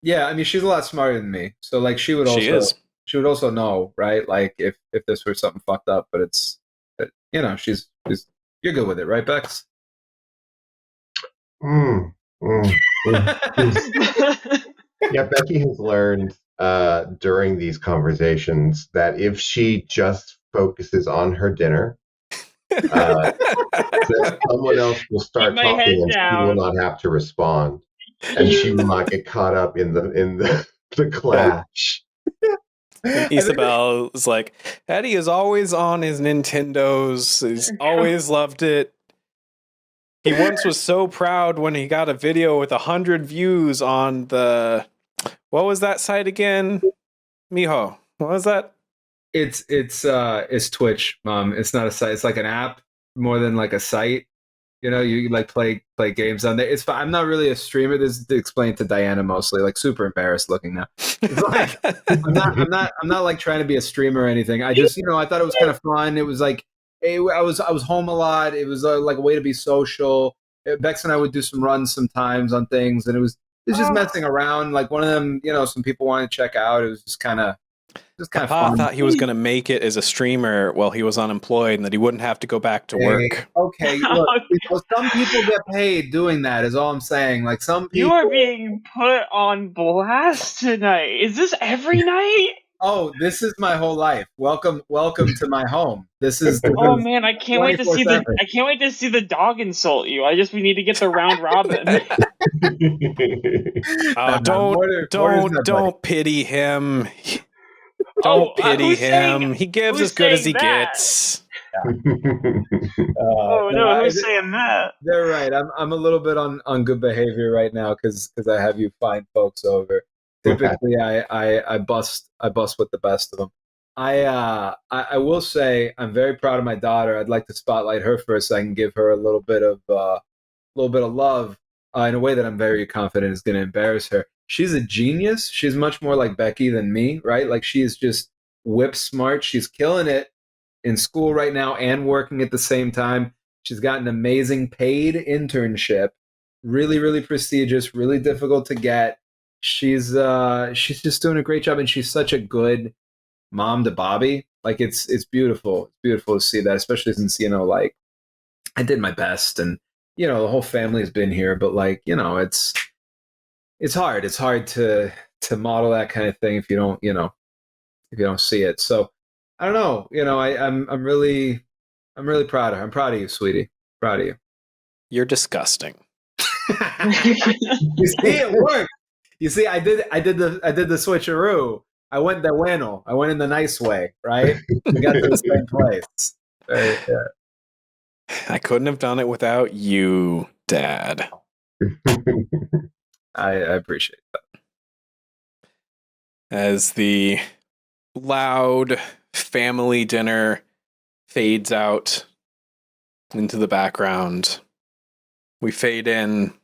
Yeah, I mean, she's a lot smarter than me. So, like, she would would also know, right? Like, if this were something fucked up, but it's, she's you're good with it, right, Bex? Yeah, Becky has learned during these conversations that if she just focuses on her dinner, that someone else will start talking and she will not have to respond. And she will not get caught up in the clash. Isabel is like, Eddie is always on his Nintendos. He's always loved it. He once was so proud when he got a video with 100 views on the... What was that site again? Mijo, what was that? It's Twitch, Mom. It's not a site. It's like an app more than like a site. You know, you like play games on there. It's fine. I'm not really a streamer. This is to explain to Diana mostly. Like super embarrassed looking now. It's like I'm not like trying to be a streamer or anything. I just I thought it was kind of fun. It was like I was home a lot. It was like a way to be social. Bex and I would do some runs sometimes on things, and it was just messing around. Like one of them, some people wanted to check out. It was just kind of Papa fun. thought he was going to make it as a streamer while he was unemployed and that he wouldn't have to go back to work. Okay, look, some people get paid doing that is all I'm saying. Like some people... You are being put on blast tonight. Is this every night? Oh, this is my whole life. Welcome to my home. This is Oh man, I can't wait to see 24/7. the dog insult you. We need to get the round robin. Don't pity him. Don't pity him. He gives as good as he gets. Who's saying that? They're right. I'm a little bit on good behavior right now because I have you fine folks over. Typically, I bust with the best of them. I will say I'm very proud of my daughter. I'd like to spotlight her for a second, give her a little bit of love in a way that I'm very confident is going to embarrass her. She's a genius. She's much more like Becky than me, right? Like she is just whip smart. She's killing it in school right now and working at the same time. She's got an amazing paid internship, really, really prestigious, really difficult to get. She's just doing a great job, and she's such a good mom to Bobby. Like it's beautiful. It's beautiful to see that, especially since like I did my best, and the whole family has been here, but like it's hard. It's hard to model that kind of thing if you don't see it. So I don't know. I'm really proud of her. I'm proud of you, sweetie. Proud of you. You're disgusting. You see, it worked. You see, I did the switcheroo. I went the bueno. I went in the nice way, right? We got to the same place. I couldn't have done it without you, Dad. I appreciate that. As the loud family dinner fades out into the background, we fade in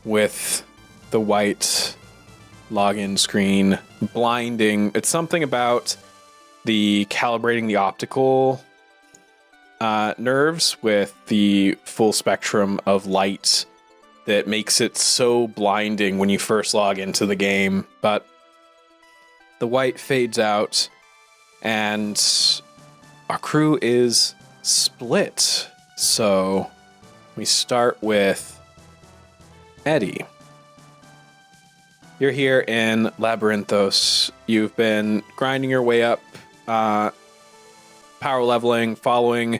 with the white login screen blinding. It's something about the calibrating the optical nerves with the full spectrum of light that makes it so blinding when you first log into the game. But the white fades out and our crew is split. So we start with Eddie. You're here in Labyrinthos. You've been grinding your way up, power leveling, following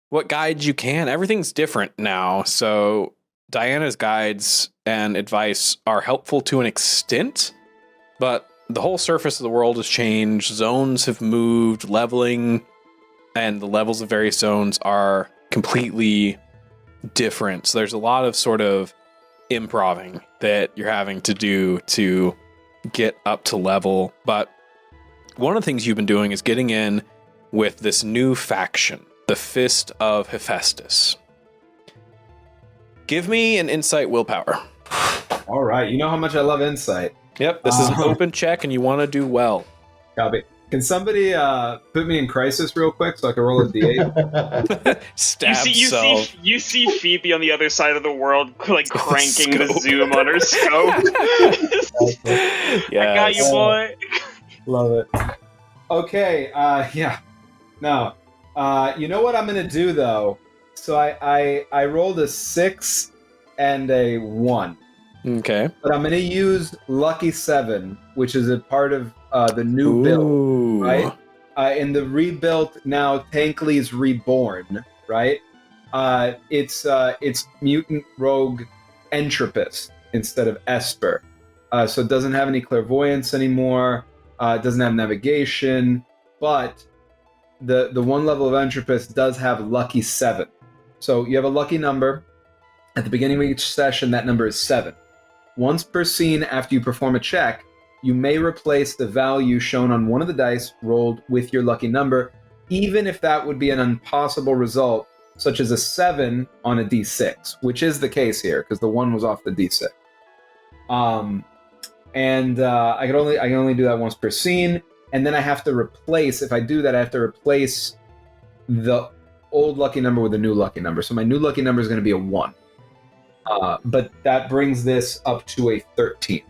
what guides you can. Everything's different now, so Diana's guides and advice are helpful to an extent, but the whole surface of the world has changed. Zones have moved, leveling, and the levels of various zones are completely different. So there's a lot of sort of improving that you're having to do to get up to level. But one of the things you've been doing is getting in with this new faction, the Fist of Hephaestus. Give me an insight willpower. All right. You know how much I love insight. Yep, this is an open check and you want to do well. Copy. Can somebody put me in crisis real quick so I can roll a d8? Stab you see Phoebe on the other side of the world, like cranking the zoom on her scope. Yes. I got you, boy. Love it. Okay. Yeah. No. You know what I'm gonna do though? So I rolled a 6 and a 1. Okay. But I'm gonna use Lucky 7, which is a part of the new build, right? In the rebuilt now, Tankley's Reborn, right? It's mutant rogue Entropist instead of Esper, so it doesn't have any clairvoyance anymore. It doesn't have navigation, but the one level of Entropist does have Lucky 7. So you have a lucky number at the beginning of each session. That number is 7. Once per scene, after you perform a check, you may replace the value shown on one of the dice rolled with your lucky number, even if that would be an impossible result such as a 7 on a d6, which is the case here because the 1 was off the d6. I can only do that once per scene, and then I have to replace. If I do that, I have to replace the old lucky number with a new lucky number. So my new lucky number is going to be a 1, but that brings this up to a 13.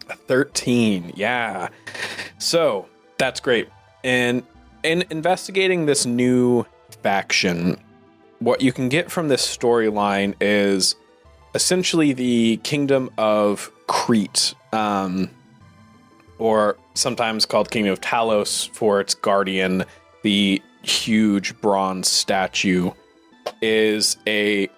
A 13, yeah. So that's great. And in investigating this new faction, what you can get from this storyline is essentially the kingdom of Crete, or sometimes called Kingdom of Talos for its guardian, the huge bronze statue, is a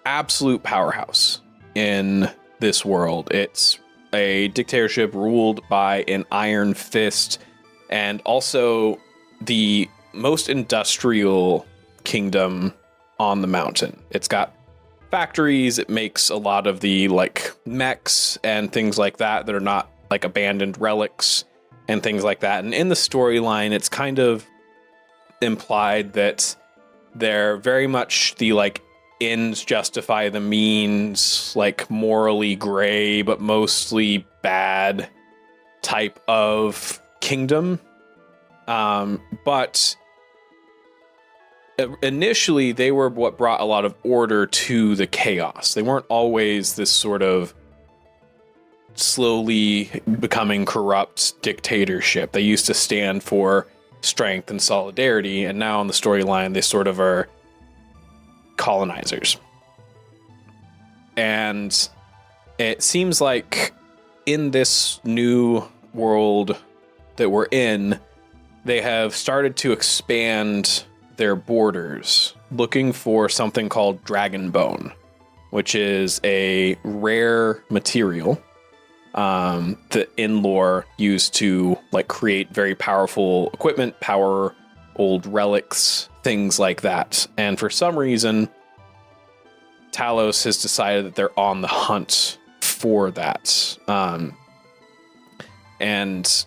absolute powerhouse in this world. It's a dictatorship ruled by an iron fist, and also the most industrial kingdom on the mountain. It's got factories. It makes a lot of the like mechs and things like that are not like abandoned relics and things like that. And in the storyline, it's kind of implied that they're very much the like ends justify the means, like morally gray but mostly bad type of kingdom. But initially they were what brought a lot of order to the chaos. They weren't always this sort of slowly becoming corrupt dictatorship. They used to stand for strength and solidarity, and now in the storyline they sort of are colonizers. And it seems like in this new world that we're in, they have started to expand their borders, looking for something called dragon bone, which is a rare material that in lore used to like create very powerful equipment, power old relics, things like that. And for some reason, Talos has decided that they're on the hunt for that. And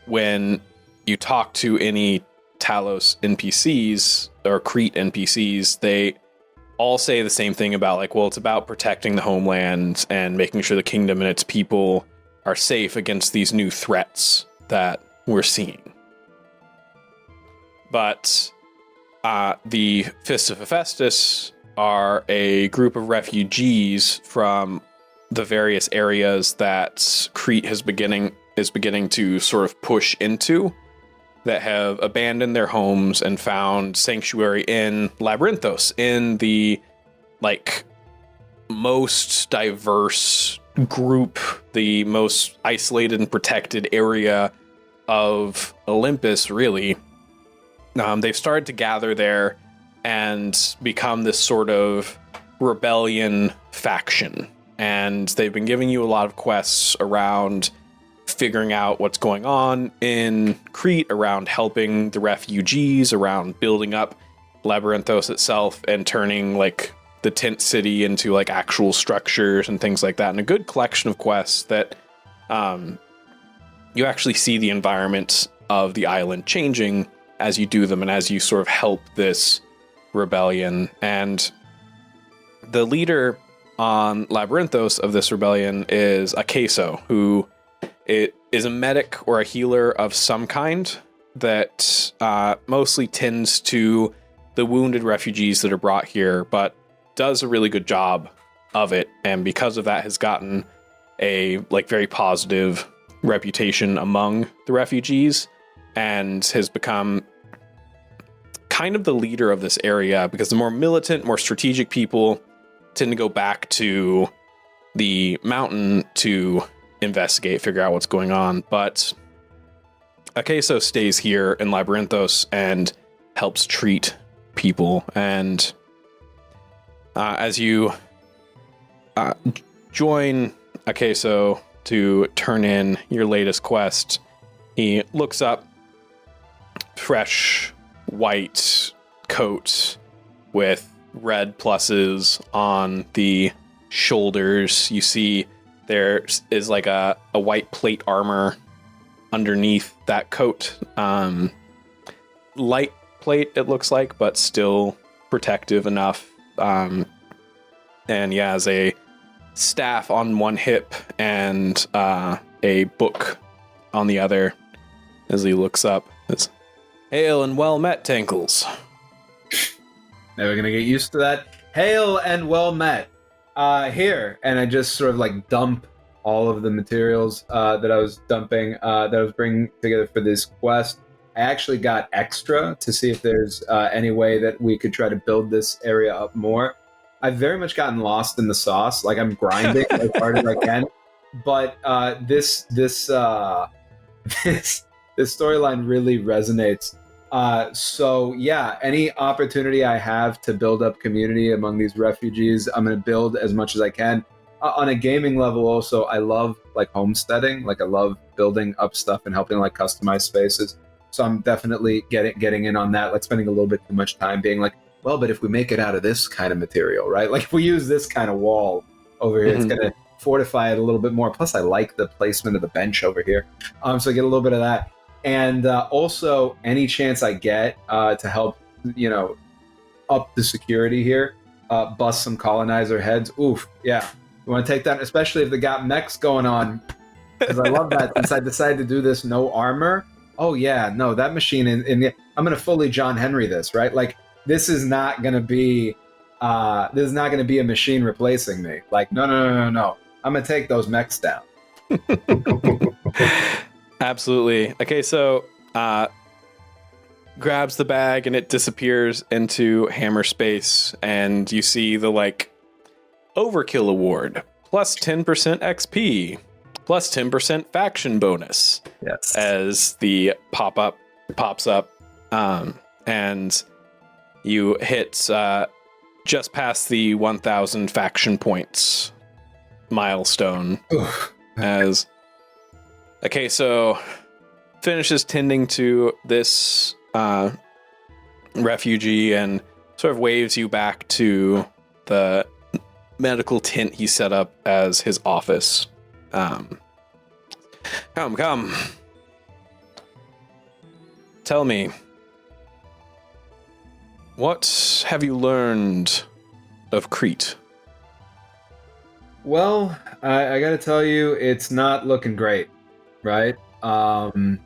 when you talk to any Talos NPCs or Crete NPCs, they all say the same thing about like, well, it's about protecting the homeland and making sure the kingdom and its people are safe against these new threats that we're seeing. But the Fists of Hephaestus are a group of refugees from the various areas that Crete is beginning to sort of push into, that have abandoned their homes and found sanctuary in Labyrinthos, in the like most diverse group, the most isolated and protected area of Olympus, really. They've started to gather there and become this sort of rebellion faction. And they've been giving you a lot of quests around figuring out what's going on in Crete, around helping the refugees, around building up Labyrinthos itself and turning like the tent city into like actual structures and things like that. And a good collection of quests that you actually see the environment of the island changing as you do them and as you sort of help this rebellion. And the leader on Labyrinthos of this rebellion is Akeso, who it is a medic or a healer of some kind that mostly tends to the wounded refugees that are brought here, but does a really good job of it. And because of that has gotten a like very positive reputation among the refugees and has become kind of the leader of this area, because the more militant, more strategic people tend to go back to the mountain to investigate, figure out what's going on. But Akeso stays here in Labyrinthos and helps treat people. And as you join Akeso to turn in your latest quest, he looks up, fresh white coat with red pluses on the shoulders. You see there is like a white plate armor underneath that coat. Light plate, it looks like, but still protective enough. And yeah, has a staff on one hip and a book on the other as he looks up. It's, "Hail and well met, Tankles." Never gonna get used to that. Hail and well met. Here, and I just sort of like dump all of the materials that I was dumping, that I was bringing together for this quest. I actually got extra to see if there's any way that we could try to build this area up more. I've very much gotten lost in the sauce. Like, I'm grinding as hard as I can, but this storyline really resonates. So yeah, any opportunity I have to build up community among these refugees, I'm going to build as much as I can. On a gaming level also, I love like homesteading. Like, I love building up stuff and helping like customize spaces. So I'm definitely getting in on that, like spending a little bit too much time being like, well, but if we make it out of this kind of material, right? Like, if we use this kind of wall over here, it's going to fortify it a little bit more. Plus, I like the placement of the bench over here. So I get a little bit of that. And also, any chance I get to help, up the security here, bust some colonizer heads. Oof, yeah. You want to take that, especially if they got mechs going on, because I love that. Since I decided to do this no armor, oh yeah, no, that machine, I'm going to fully John Henry this, right? Like, this is not going to be a machine replacing me. Like, no. I'm going to take those mechs down. Absolutely. Okay, so grabs the bag and it disappears into hammer space, and you see the like overkill award plus 10% XP plus 10% faction bonus. Yes. As the pops up, and you hit just past the 1,000 faction points milestone. As okay, so finishes tending to this refugee and sort of waves you back to the medical tent he set up as his office. Come. Tell me, what have you learned of Crete? Well, I got to tell you, it's not looking great, right? The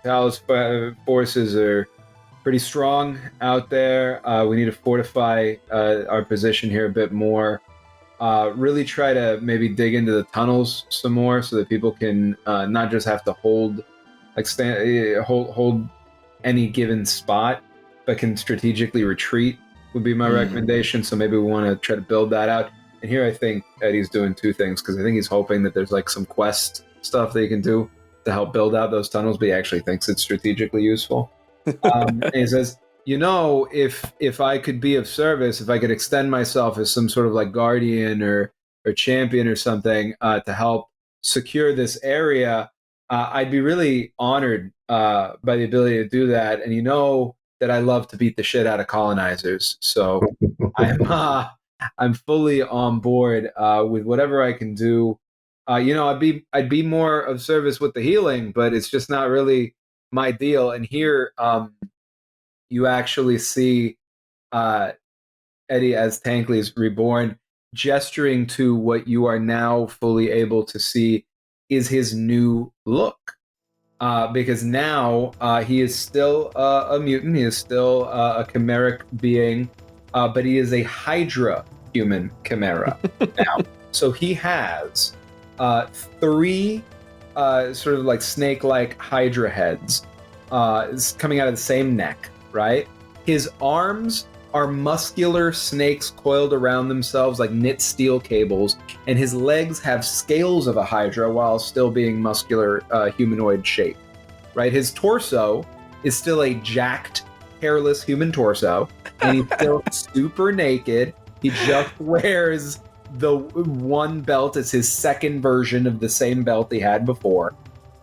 Talos forces are pretty strong out there. We need to fortify our position here a bit more. Really try to maybe dig into the tunnels some more so that people can not just have to hold any given spot, but can strategically retreat would be my recommendation. So maybe we want to try to build that out. And here I think Eddie's doing two things, because I think he's hoping that there's like some quest stuff that he can do to help build out those tunnels, but he actually thinks it's strategically useful. And he says, if I could be of service, if I could extend myself as some sort of like guardian or champion or something to help secure this area, I'd be really honored by the ability to do that. And that I love to beat the shit out of colonizers. So I'm fully on board with whatever I can do. I'd be more of service with the healing, but it's just not really my deal. And here, you actually see Eddie as Tankley's reborn, gesturing to what you are now fully able to see is his new look. Because now he is still a mutant, he is still a chimeric being, but he is a Hydra human chimera now. So he has 3 sort of like snake-like Hydra heads coming out of the same neck, right? His arms are muscular snakes coiled around themselves like knit steel cables, and his legs have scales of a Hydra while still being muscular humanoid shape, right? His torso is still a jacked, hairless human torso, and he's still super naked. He just wears the one belt as his second version of the same belt he had before.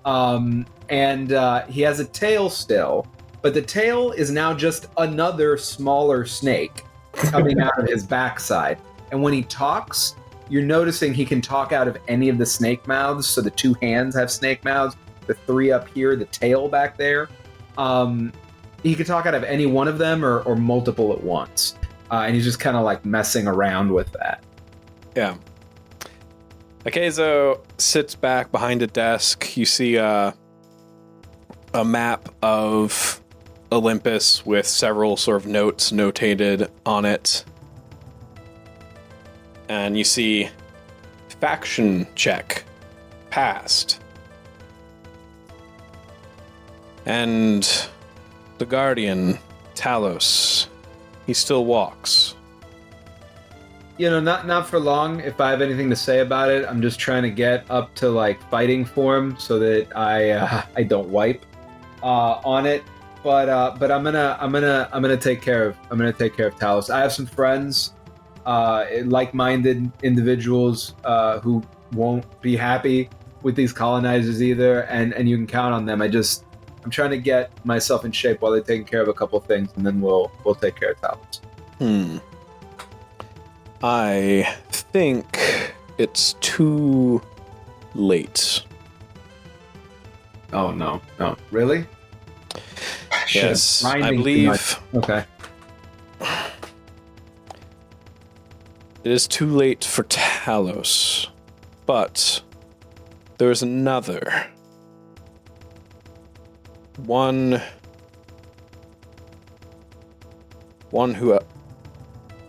And he has a tail still, but the tail is now just another smaller snake coming out of his backside. And when he talks, you're noticing he can talk out of any of the snake mouths. So the 2 hands have snake mouths, the 3 up here, the tail back there. he could talk out of any one of them or multiple at once. And he's just kind of like messing around with that. Yeah. Akezo sits back behind a desk. You see a map of Olympus with several sort of notes notated on it. And you see faction check passed. And the Guardian, Talos, he still walks. You know, not for long. If I have anything to say about it, I'm just trying to get up to like fighting form so that I don't wipe on it. But I'm gonna take care of Talos. I have some friends, like-minded individuals who won't be happy with these colonizers either, and you can count on them. I'm trying to get myself in shape while they're taking care of a couple things, and then we'll take care of Talos. I think it's too late. Oh no, really? Yes, I Grinding too believe much. Okay. it is too late for Talos, but there's another. One who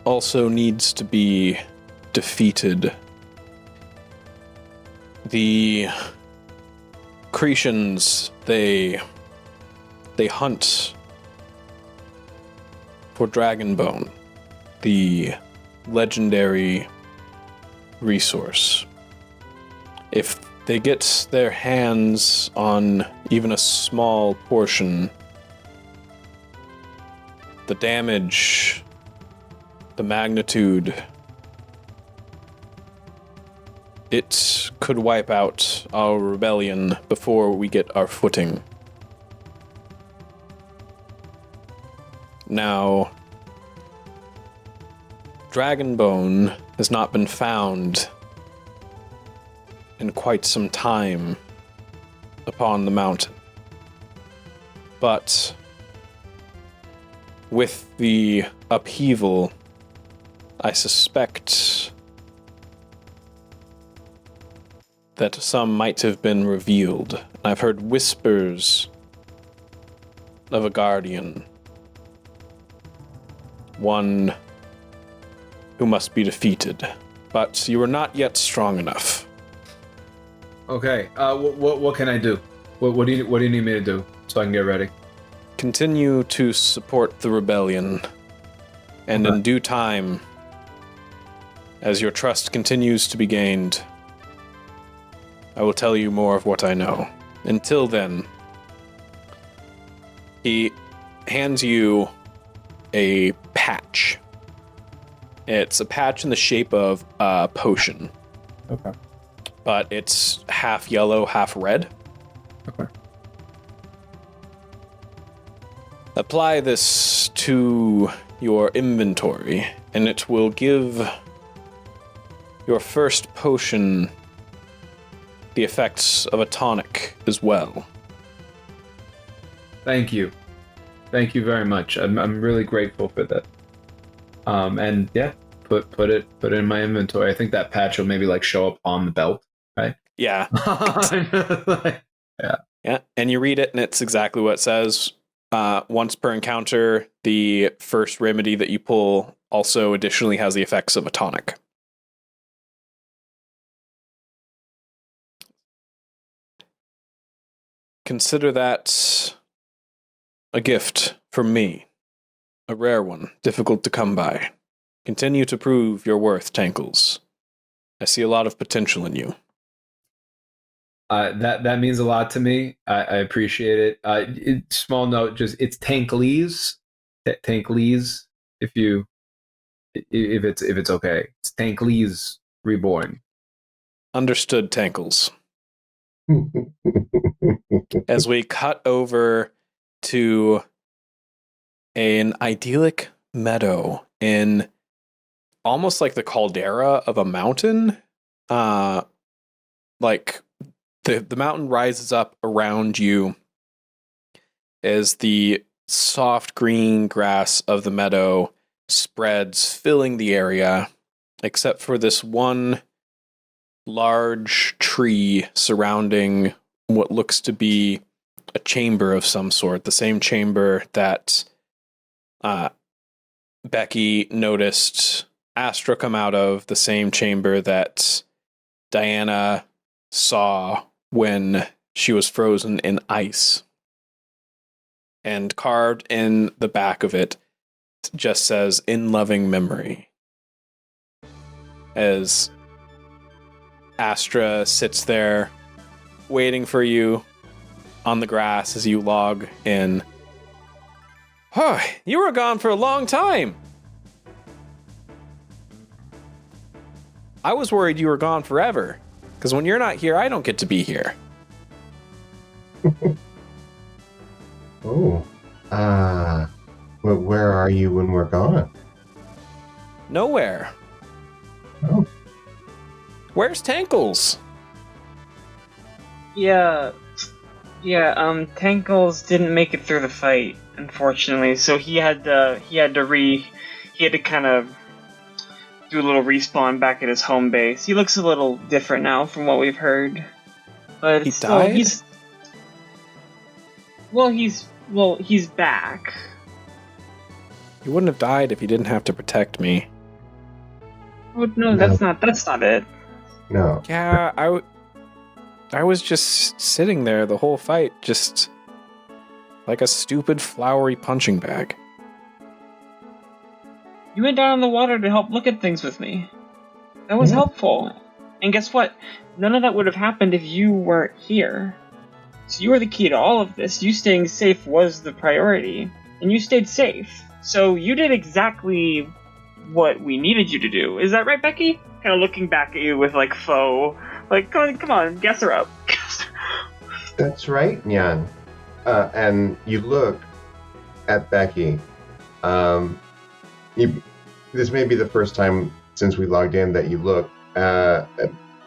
also needs to be defeated. The Cretians, they hunt for Dragonbone, the legendary resource. If they get their hands on even a small portion, the damage, the magnitude, it could wipe out our rebellion before we get our footing. Now, Dragonbone has not been found in quite some time upon the mountain. But with the upheaval, I suspect that some might have been revealed. I've heard whispers of a guardian. One who must be defeated. But you are not yet strong enough. Okay. What can I do? What do you need me to do so I can get ready? Continue to support the rebellion. And in due time, as your trust continues to be gained, I will tell you more of what I know. Until then, he hands you a patch. It's a patch in the shape of a potion. Okay. But it's half yellow, half red. Okay. Apply this to your inventory, and it will give your first potion the effects of a tonic as well. Thank you. Thank you very much. I'm really grateful for that. And yeah, put it in my inventory. I think that patch will maybe like show up on the belt, right? Yeah. Yeah. Yeah. And you read it, and it's exactly what it says. Once per encounter, the first remedy that you pull also additionally has the effects of a tonic. Consider that a gift from me. A rare one, difficult to come by. Continue to prove your worth, Tankles. I see a lot of potential in you. That means a lot to me. I appreciate it. Small note, just it's Tanklees. Tanklees, if it's okay. It's Tanklees Reborn. Understood, Tankles. As we cut over to an idyllic meadow in almost like the caldera of a mountain. Like the mountain rises up around you as the soft green grass of the meadow spreads, filling the area, except for this one large tree surrounding what looks to be a chamber of some sort, the same chamber that Becky noticed Astra come out of, the same chamber that Diana saw when she was frozen in ice. And carved in the back of it just says, "In loving memory." As Astra sits there waiting for you on the grass as you log in. "Oh, you were gone for a long time. I was worried you were gone forever, because when you're not here, I don't get to be here." Oh. But where are you when we're gone? Nowhere. Oh. Where's Tankles? Yeah, Tankles didn't make it through the fight, unfortunately, so he had to kind of do a little respawn back at his home base. He looks a little different now from what we've heard. But He died? He's back. He wouldn't have died if he didn't have to protect me. Oh, no, that's not it. No. Yeah, I was just sitting there the whole fight, just like a stupid flowery punching bag. You went down in the water to help look at things with me. That was helpful. And guess what? None of that would have happened if you weren't here. So you were the key to all of this. You staying safe was the priority. And you stayed safe. So you did exactly what we needed you to do. Is that right, Becky? Kind of looking back at you with, like, faux. Like, come on, guess her up. That's right, Nyan. And you look at Becky. This may be the first time since we logged in that you look.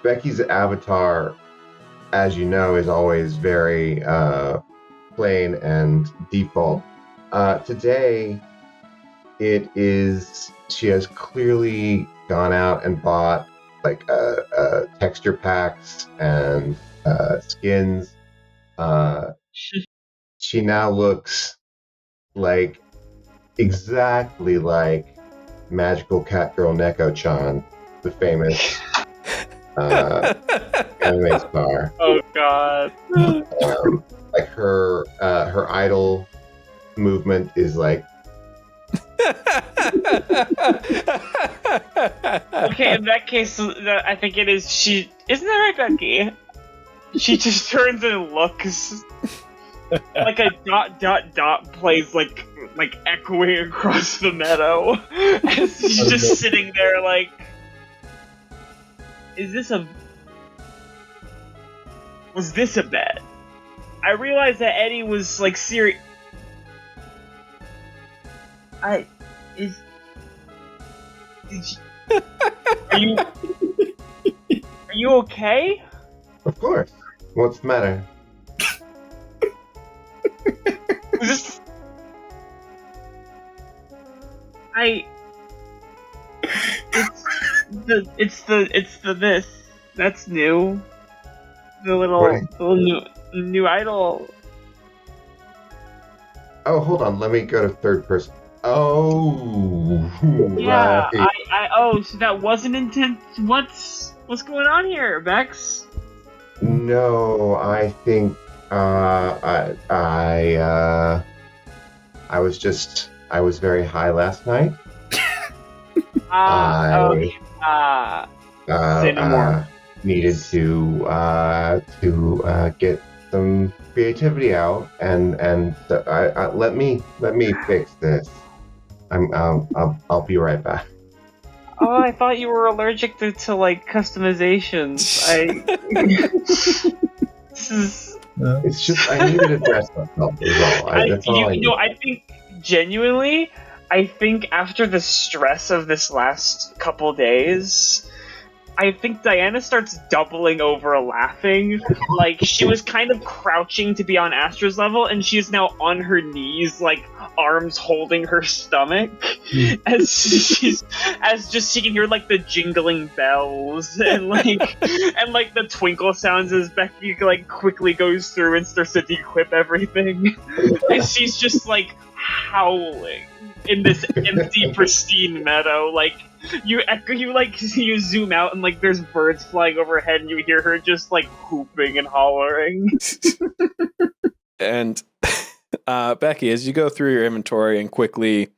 Becky's avatar, as you know, is always very plain and default. Today, she has clearly gone out and bought like texture packs and skins. She now looks like exactly like Magical Cat Girl Neko-chan, the famous anime star. Oh god. Like her idol movement is like. Okay, in that case, I think it is she. Isn't that right, Becky? She just turns and looks like a ... plays like echoing across the meadow as she's just sitting there like, was this a bet? I realized that Eddie was like serious. Are you okay? Of course. What's the matter? It's the this. That's new. The little new idol. Oh, hold on. Let me go to third person. Oh, Yeah, right. so that wasn't intent. What's going on here, Bex? No, I think I was very high last night. Say no more. Needed to get some creativity out, and let me fix this. I'll be right back. Oh, I thought you were allergic to like customizations. It's just I needed to dress myself. That's all I need. I think genuinely, after the stress of this last couple days, I think Diana starts doubling over laughing. Like, she was kind of crouching to be on Astra's level, and she's now on her knees, like, arms holding her stomach. As she can hear, like, the jingling bells, and, like, the twinkle sounds as Becky, like, quickly goes through and starts to de-equip everything. And she's just, like, howling in this empty, pristine meadow, like, you zoom out and like there's birds flying overhead and you hear her just like whooping and hollering. And Becky, as you go through your inventory and quickly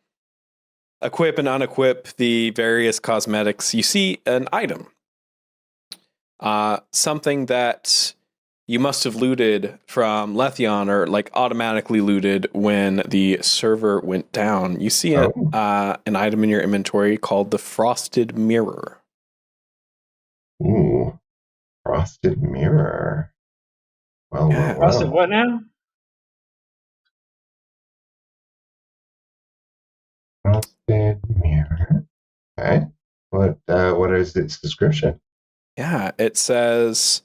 equip and unequip the various cosmetics, you see an item. Something that you must have looted from Letheon, or like automatically looted when the server went down. You see an item in your inventory called the Frosted Mirror. Ooh, Frosted Mirror. Well, Yeah. Frosted what now? Frosted Mirror. Okay. What is its description? Yeah, it says,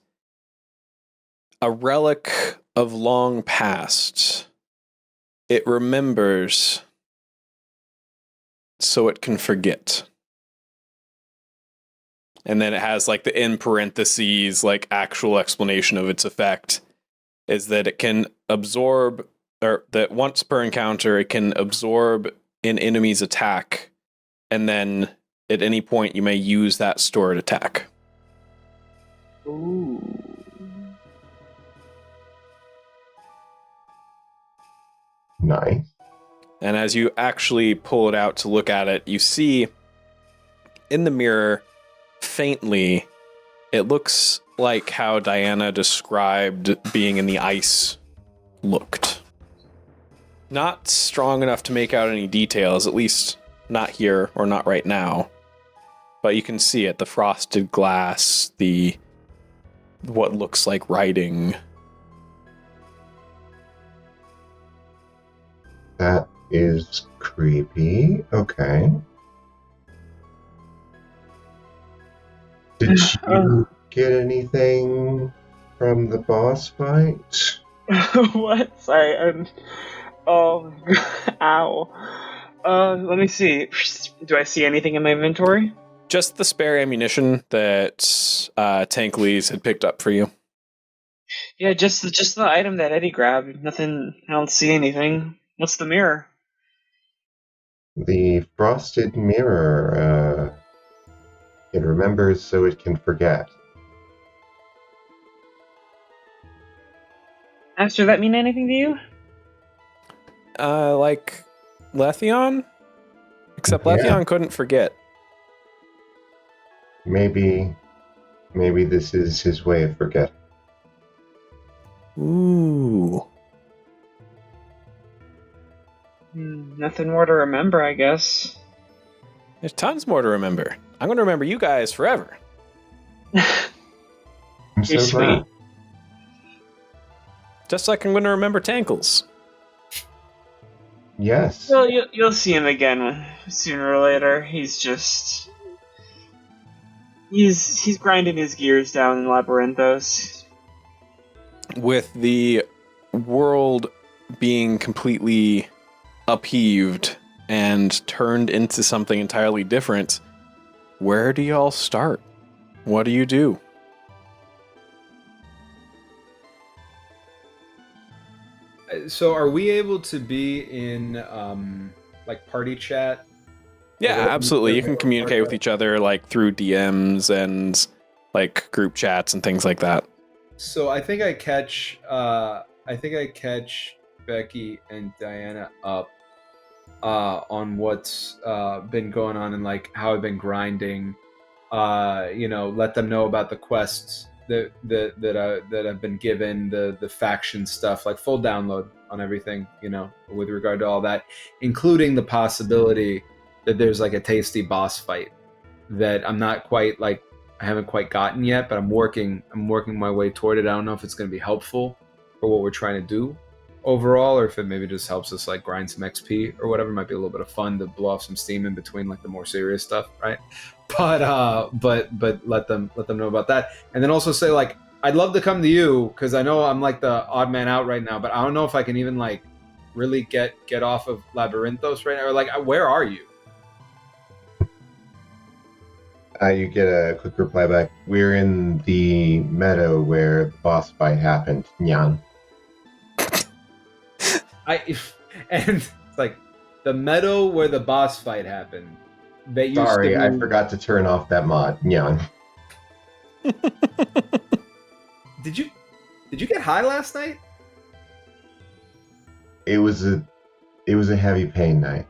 a relic of long past. It remembers so it can forget. And then it has like the in parentheses, like actual explanation of its effect is that it can absorb, or that once per encounter, it can absorb an enemy's attack. And then at any point you may use that stored attack. Ooh. Nice. And as you actually pull it out to look at it, you see in the mirror, faintly, it looks like how Diana described being in the ice looked. Not strong enough to make out any details, at least not here or not right now. But you can see it, the frosted glass, the what looks like writing. That is creepy. Okay. Did you get anything from the boss fight? What? Sorry, oh, ow. Let me see. Do I see anything in my inventory? Just the spare ammunition that Tankleys had picked up for you. Yeah, just the item that Eddie grabbed. Nothing. I don't see anything. What's the mirror? The frosted mirror. It remembers so it can forget. Aster, that mean anything to you? Like Letheon? Except Yeah. Letheon couldn't forget. Maybe this is his way of forgetting. Ooh. Nothing more to remember, I guess. There's tons more to remember. I'm going to remember you guys forever. I'm so You're sweet. glad. Just like I'm going to remember Tankles. Yes. Well, you'll see him again sooner or later. He's just... He's grinding his gears down in Labyrinthos. With the world being completely upheaved and turned into something entirely different, where do y'all start? What do you do? So are we able to be in like party chat? Yeah, absolutely. You can communicate with each other like through DMs and like group chats and things like that. So I think I catch Becky and Diana up on what's been going on and like how I've been grinding. Let them know about the quests that I've been given, the faction stuff, like full download on everything, with regard to all that, including the possibility that there's like a tasty boss fight that I'm not quite like I haven't quite gotten yet, but I'm working my way toward it. I don't know if it's going to be helpful for what we're trying to do, overall, or if it maybe just helps us like grind some XP or whatever. Might be a little bit of fun to blow off some steam in between like the more serious stuff, right? But let them know about that, and then also say like I'd love to come to you because I know I'm like the odd man out right now, but I don't know if I can even like really get off of Labyrinthos right now, or like where are you? You get a quick reply back. We're in the meadow where the boss fight happened. Nyan. And it's like the meadow where the boss fight happened. That used Sorry, to be... I forgot to turn off that mod. Nyan. Did you get high last night? It was a heavy pain night.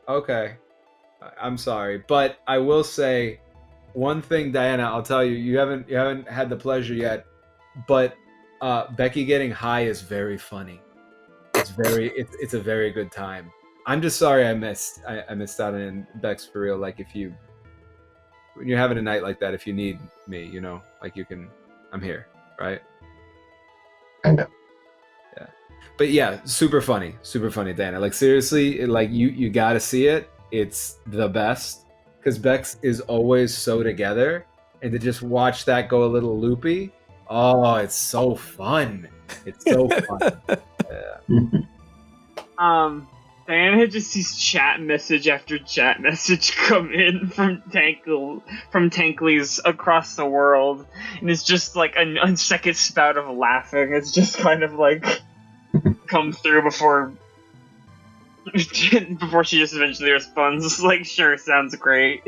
Okay. I'm sorry, but I will say one thing, Diana. I'll tell you, you haven't had the pleasure yet, but Becky getting high is very funny. It's a very good time. I'm just sorry I missed out on Bex for real. Like when you're having a night like that, if you need me, you know, like you can, I'm here, right? I know. Yeah, but yeah, super funny, Diana. Like seriously, like you got to see it. It's the best because Bex is always so together, and to just watch that go a little loopy, oh, it's so fun. It's so fun. Yeah. Diana just sees chat message after chat message come in from Tankleys across the world, and it's just like a second spout of laughing. It's just kind of like come through before she just eventually responds like, "Sure, sounds great."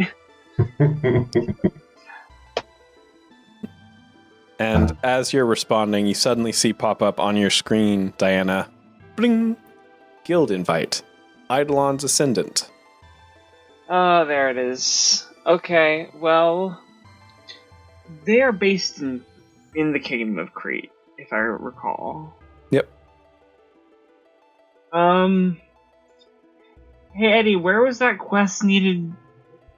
And as you're responding, you suddenly see pop up on your screen, Diana, bling, guild invite, Eidolon's Ascendant. Oh, there it is. Okay, well, they are based in the Kingdom of Crete, if I recall. Yep. Hey Eddie, where was that quest needed?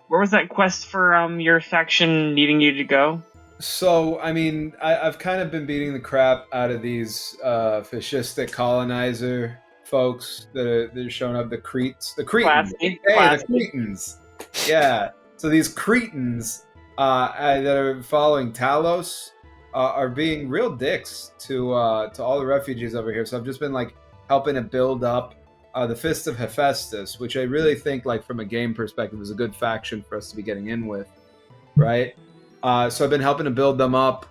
Where was that quest for your faction needing you to go? So, I mean, I've kind of been beating the crap out of these fascistic colonizer folks that are showing up. The Cretans. The Cretans. Yeah. So these Cretans that are following Talos are being real dicks to all the refugees over here. So I've just been like helping to build up the Fist of Hephaestus, which I really think, like from a game perspective, is a good faction for us to be getting in with, right? So I've been helping to build them up.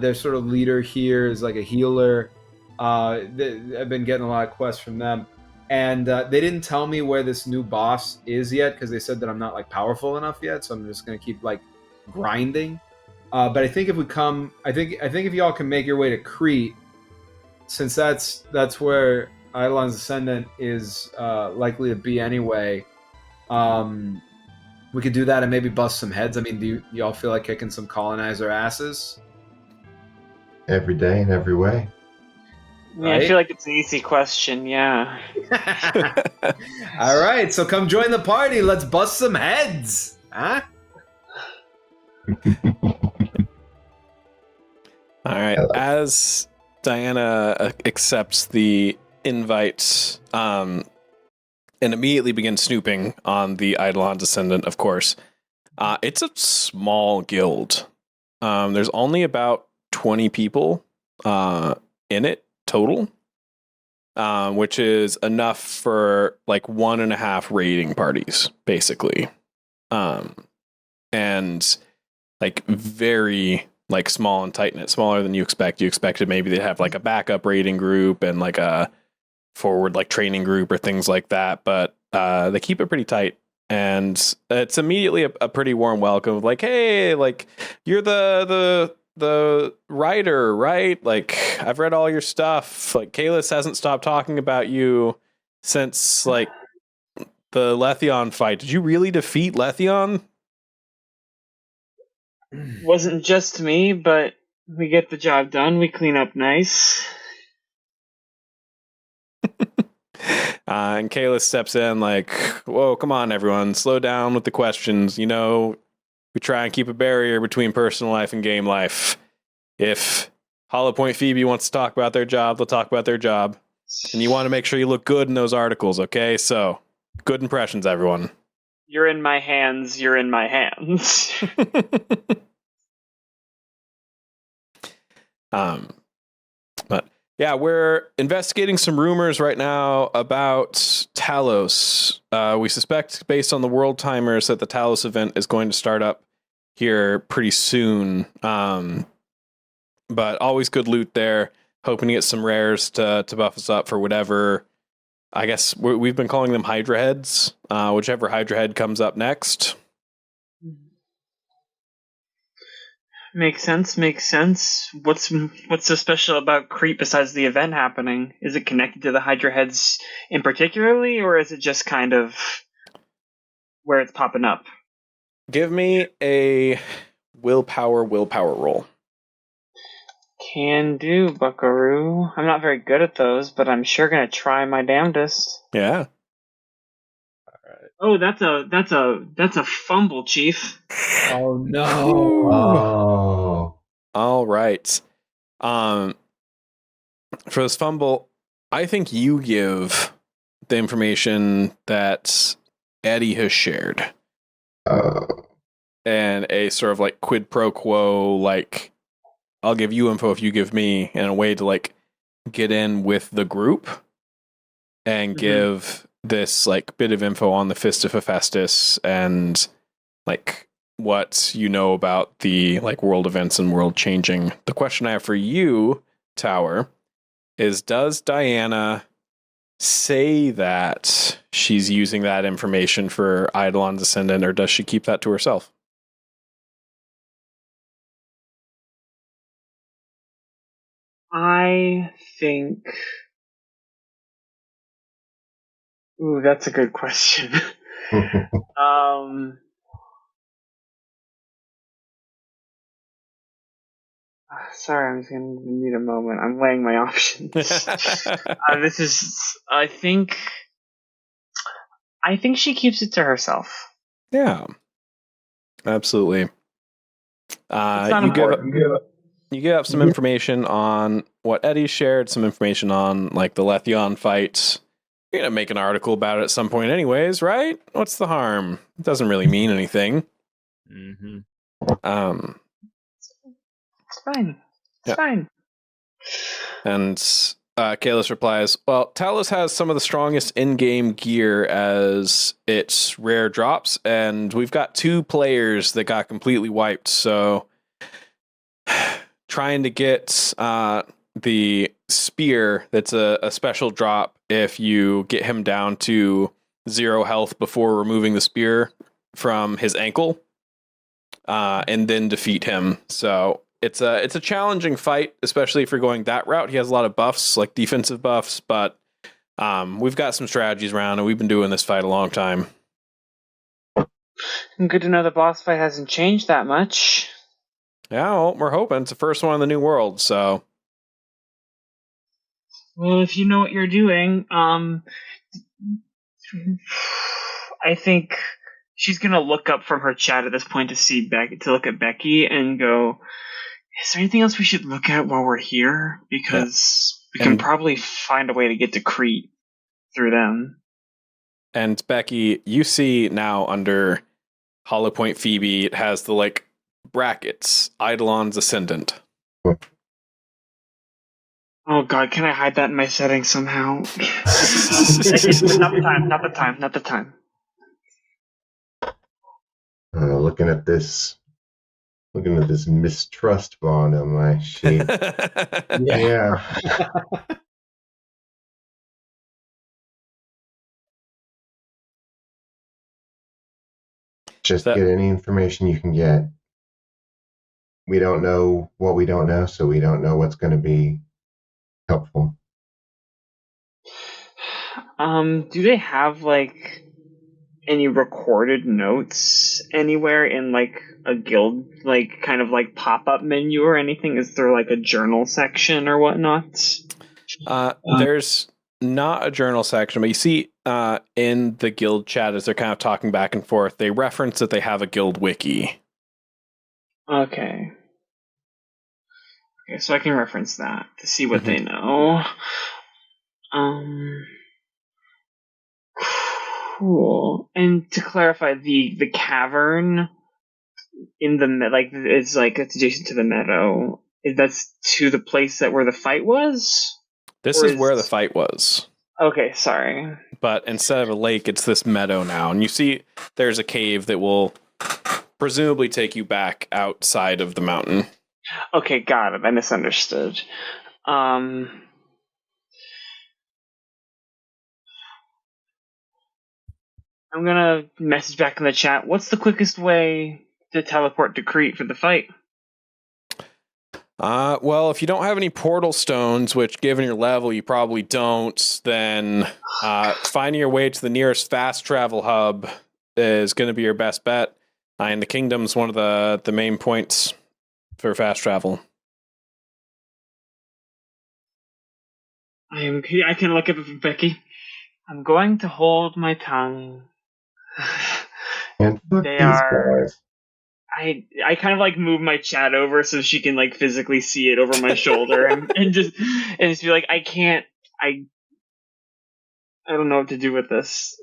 Their sort of leader here is like a healer. I've been getting a lot of quests from them, and they didn't tell me where this new boss is yet because they said that I'm not like powerful enough yet. So I'm just gonna keep like grinding. But I think if we come, I think if y'all can make your way to Crete, since that's where Eidolon's Ascendant is likely to be anyway. We could do that and maybe bust some heads. I mean, do y'all feel like kicking some colonizer asses? Every day in every way. Yeah, right? I feel like it's an easy question, yeah. All right, so come join the party. Let's bust some heads. Huh? All right. As Diana accepts the invite and immediately begins snooping on the Eidolon's Ascendant, of course, it's a small guild. There's only about 20 people in it total, which is enough for like 1.5 raiding parties, basically. And like very like small and tight knit, smaller than you expect. You expected maybe they'd have like a backup raiding group and like a forward like training group or things like that, but they keep it pretty tight. And it's immediately a pretty warm welcome of like, hey, like you're the writer, right? Like I've read all your stuff. Like Kalis hasn't stopped talking about you since like the Letheon fight. Did you really defeat Letheon? Wasn't just me, but we get the job done. We clean up nice. And Kalis steps in like, whoa, come on, everyone. Slow down with the questions. You know, we try and keep a barrier between personal life and game life. If Hollow Point Phoebe wants to talk about their job, they'll talk about their job. And you want to make sure you look good in those articles, okay? So, good impressions, everyone. You're in my hands. You're in my hands. But yeah, we're investigating some rumors right now about Talos. We suspect, based on the world timers, that the Talos event is going to start up here pretty soon. But always good loot there. Hoping to get some rares to buff us up for whatever. I guess we've been calling them Hydra heads. Whichever Hydra head comes up next. Makes sense. What's so special about Creep besides the event happening? Is it connected to the Hydra heads in particularly, or is it just kind of where it's popping up? Give me a willpower roll. Can do, buckaroo. I'm not very good at those, but I'm sure gonna try my damnedest. Yeah. Oh, that's a fumble, Chief. Oh no! Oh, All right. For this fumble, I think you give the information that Eddie has shared. And a sort of like quid pro quo, like, I'll give you info if you give me, in a way to like get in with the group and give this like bit of info on the Fist of Hephaestus and like what you know about the like world events and world changing. The question I have for you, Tower, is does Diana say that she's using that information for Eidolon's Ascendant, or does she keep that to herself? I think. Ooh, that's a good question. Sorry, I'm just gonna need a moment. I'm weighing my options. I think she keeps it to herself. Yeah, absolutely. You give up some information on what Eddie shared, some information on like the Letheon fight. You're gonna make an article about it at some point, anyways, right? What's the harm? It doesn't really mean anything. Mm-hmm. It's fine. It's fine. And Kalis replies, well, Talos has some of the strongest in-game gear as its rare drops, and we've got 2 players that got completely wiped, so trying to get the spear that's a special drop if you get him down to 0 health before removing the spear from his ankle, and then defeat him. So it's a challenging fight, especially if you're going that route. He has a lot of buffs, like defensive buffs, but we've got some strategies around, and we've been doing this fight a long time. Good to know the boss fight hasn't changed that much. Yeah, well, we're hoping. It's the first one in the new world, so... Well, if you know what you're doing, I think she's gonna look up from her chat at this point to look at Becky and go, is there anything else we should look at while we're here? Because we can probably find a way to get to Crete through them. And Becky, you see now under Hollow Point Phoebe, it has the like brackets, Eidolon's Ascendant. Oh god, can I hide that in my settings somehow? Not the time. Looking at this mistrust bond on my sheet. Yeah. Just get any information you can get. We don't know what we don't know, so we don't know what's going to be helpful. Do they have like any recorded notes anywhere in like a guild, like kind of like pop-up menu or anything? Is there like a journal section or whatnot? There's not a journal section, but you see in the guild chat as they're kind of talking back and forth, they reference that they have a guild wiki. Okay. Okay, so I can reference that to see what they know. Cool. And to clarify, the cavern in the it's adjacent to the meadow. That's to the place where the fight was. This is where the fight was. Okay, sorry. But instead of a lake, it's this meadow now, and you see there's a cave that will presumably take you back outside of the mountain. Okay, got it. I misunderstood. I'm gonna message back in the chat. What's the quickest way to teleport to Crete for the fight? Well, if you don't have any portal stones, which given your level you probably don't, then finding your way to the nearest fast travel hub is going to be your best bet. And the kingdom's one of the main points for fast travel. I can look at Becky. I'm going to hold my tongue. And fuck They these are. guys. I kind of like move my chat over so she can like physically see it over my shoulder and just be like, I don't know what to do with this.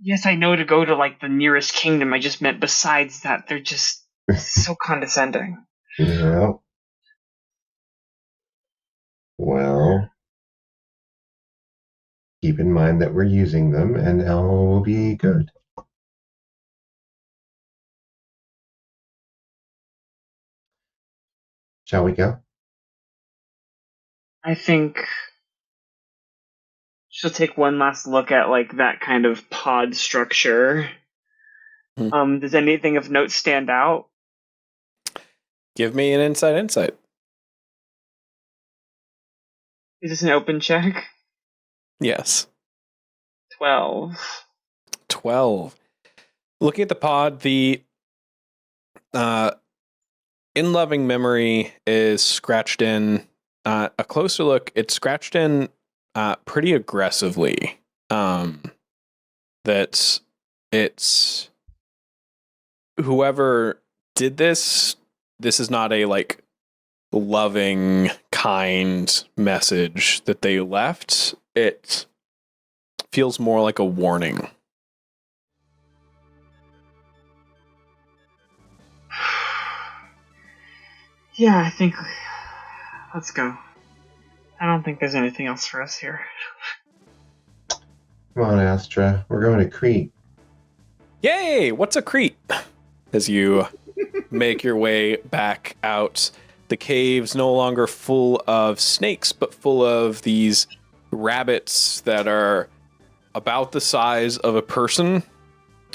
Yes, I know to go to like the nearest kingdom. I just meant besides that, they're just so condescending. Yeah. Well, keep in mind that we're using them, and Elmo will be good. Shall we go? I think she'll take one last look at like that kind of pod structure. Does anything of note stand out? Give me an insight. Is this an open check? Yes. 12. Looking at the pod, the in loving memory is scratched in. A closer look, it's scratched in pretty aggressively. That it's whoever did this is not a like loving, kind message that they left. It feels more like a warning. Yeah, I think let's go. I don't think there's anything else for us here. Come on, Astra. We're going to Crete. Yay! What's a Crete? As you make your way back out, the cave's no longer full of snakes, but full of these rabbits that are about the size of a person.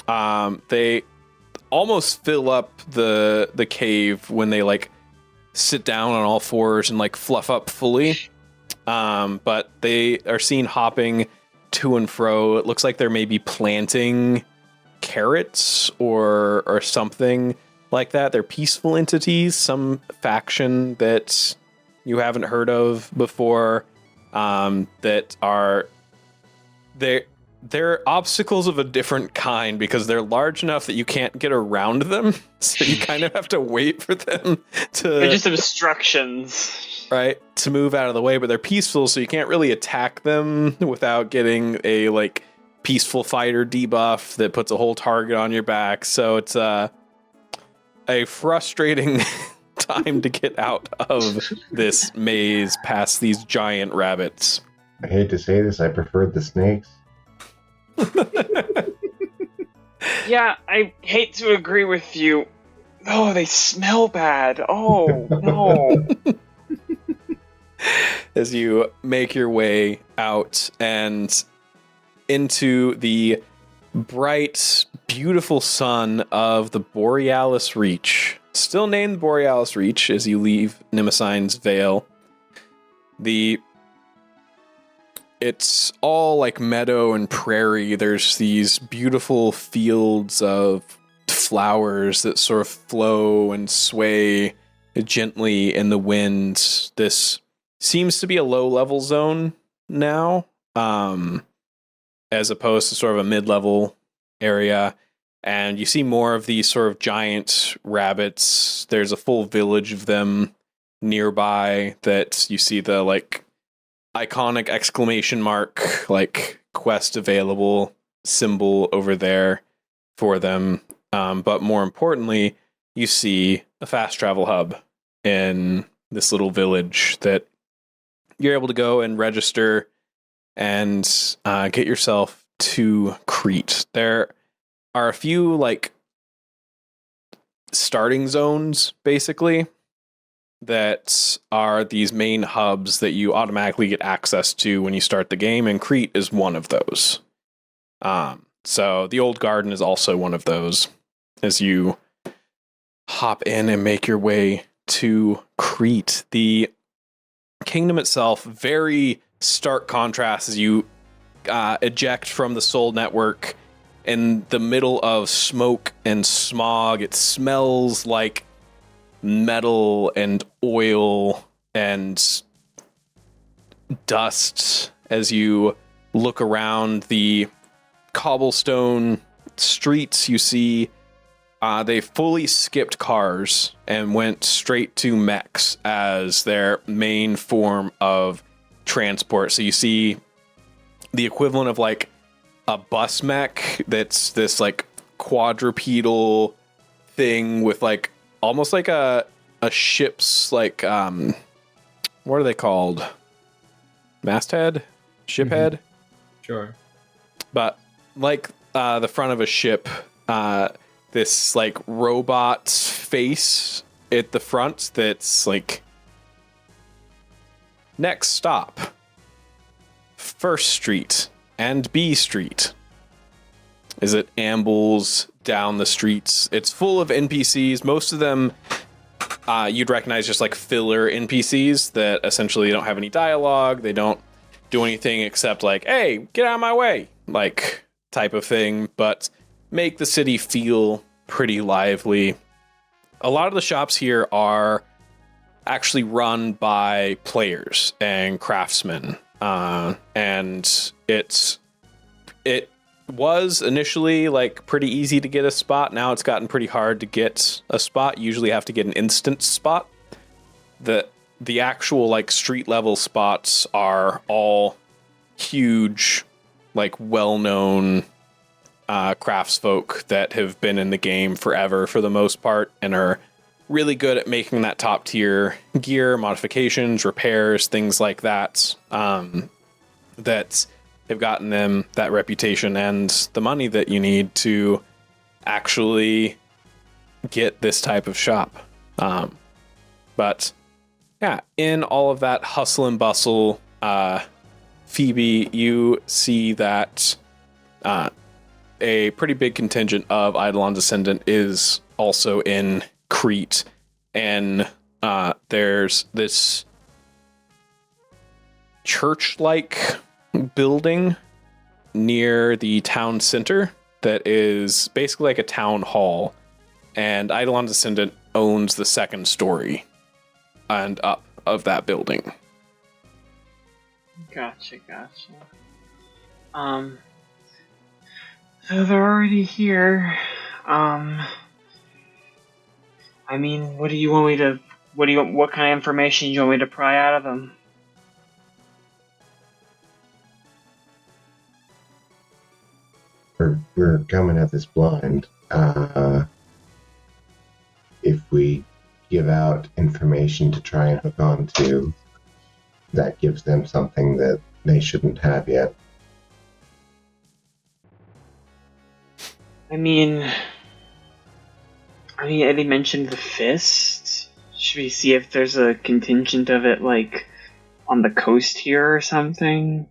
They almost fill up the cave when they like sit down on all fours and like fluff up fully. But they are seen hopping to and fro. It looks like they're maybe planting carrots or something like that. They're peaceful entities, some faction that you haven't heard of before, that are they're obstacles of a different kind because they're large enough that you can't get around them. So you kind of have to wait for them to... They're just obstructions. Right, to move out of the way, but they're peaceful, so you can't really attack them without getting a, like, peaceful fighter debuff that puts a whole target on your back. So it's a frustrating time to get out of this maze past these giant rabbits. I hate to say this, I preferred the snakes. Yeah, I hate to agree with you. Oh, they smell bad. Oh, no. As you make your way out and into the bright, beautiful sun of the Borealis Reach. Still named Borealis Reach as you leave Nimosine's Vale. It's all like meadow and prairie. There's these beautiful fields of flowers that sort of flow and sway gently in the wind. This seems to be a low-level zone now, as opposed to sort of a mid-level area. And you see more of these sort of giant rabbits. There's a full village of them nearby that you see the like iconic exclamation mark, like quest available symbol over there for them. But more importantly, you see a fast travel hub in this little village that you're able to go and register and get yourself to Crete. There are a few like starting zones, basically, that are these main hubs that you automatically get access to when you start the game, and Crete is one of those. So the Old Garden is also one of those as you hop in and make your way to Crete. The kingdom itself, very stark contrast as you eject from the Sol network in the middle of smoke and smog. It smells like metal and oil and dust as you look around the cobblestone streets. You see they fully skipped cars and went straight to mechs as their main form of transport. So you see the equivalent of like a bus mech that's this like quadrupedal thing with like almost like a ship's like what are they called? Masthead? Shiphead? Sure. But like the front of a ship, this like robot face at the front that's like, next stop, First Street and B Street. As it ambles down the streets, it's full of NPCs. Most of them you'd recognize just like filler NPCs that essentially don't have any dialogue. They don't do anything except like, hey, get out of my way, like type of thing, but make the city feel pretty lively. A lot of the shops here are actually run by players and craftsmen, and it was initially like pretty easy to get a spot. Now it's gotten pretty hard to get a spot. You usually have to get an instant spot. The actual like street level spots are all huge, like well-known craftsfolk that have been in the game forever for the most part and are really good at making that top tier gear, modifications, repairs, things like that, that have gotten them that reputation and the money that you need to actually get this type of shop. But yeah, in all of that hustle and bustle, Phoebe, you see that a pretty big contingent of Eidolon Descendant is also in Crete, and there's this church-like building near the town center that is basically like a town hall, and Eidolon Descendant owns the second story and up of that building. Gotcha. So they're already here. I mean, what kind of information do you want me to pry out of them? We're coming at this blind. If we give out information to try and hook on to, that gives them something that they shouldn't have yet. I mean, Eddie mentioned the fist. Should we see if there's a contingent of it, like, on the coast here or something?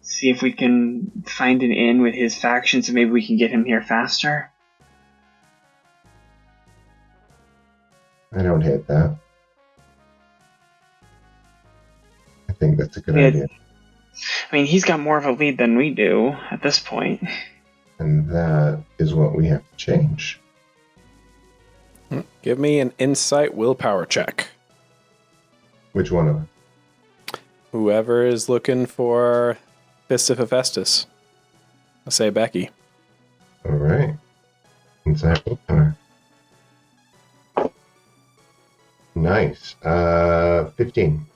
See if we can find an inn with his faction so maybe we can get him here faster? I don't hate that. I think that's a good idea. I mean, he's got more of a lead than we do at this point. And that is what we have to change. Give me an insight willpower check. Which one of us? Whoever is looking for Fist of Hephaestus. I'll say Becky. All right. Inside willpower. Nice. 15.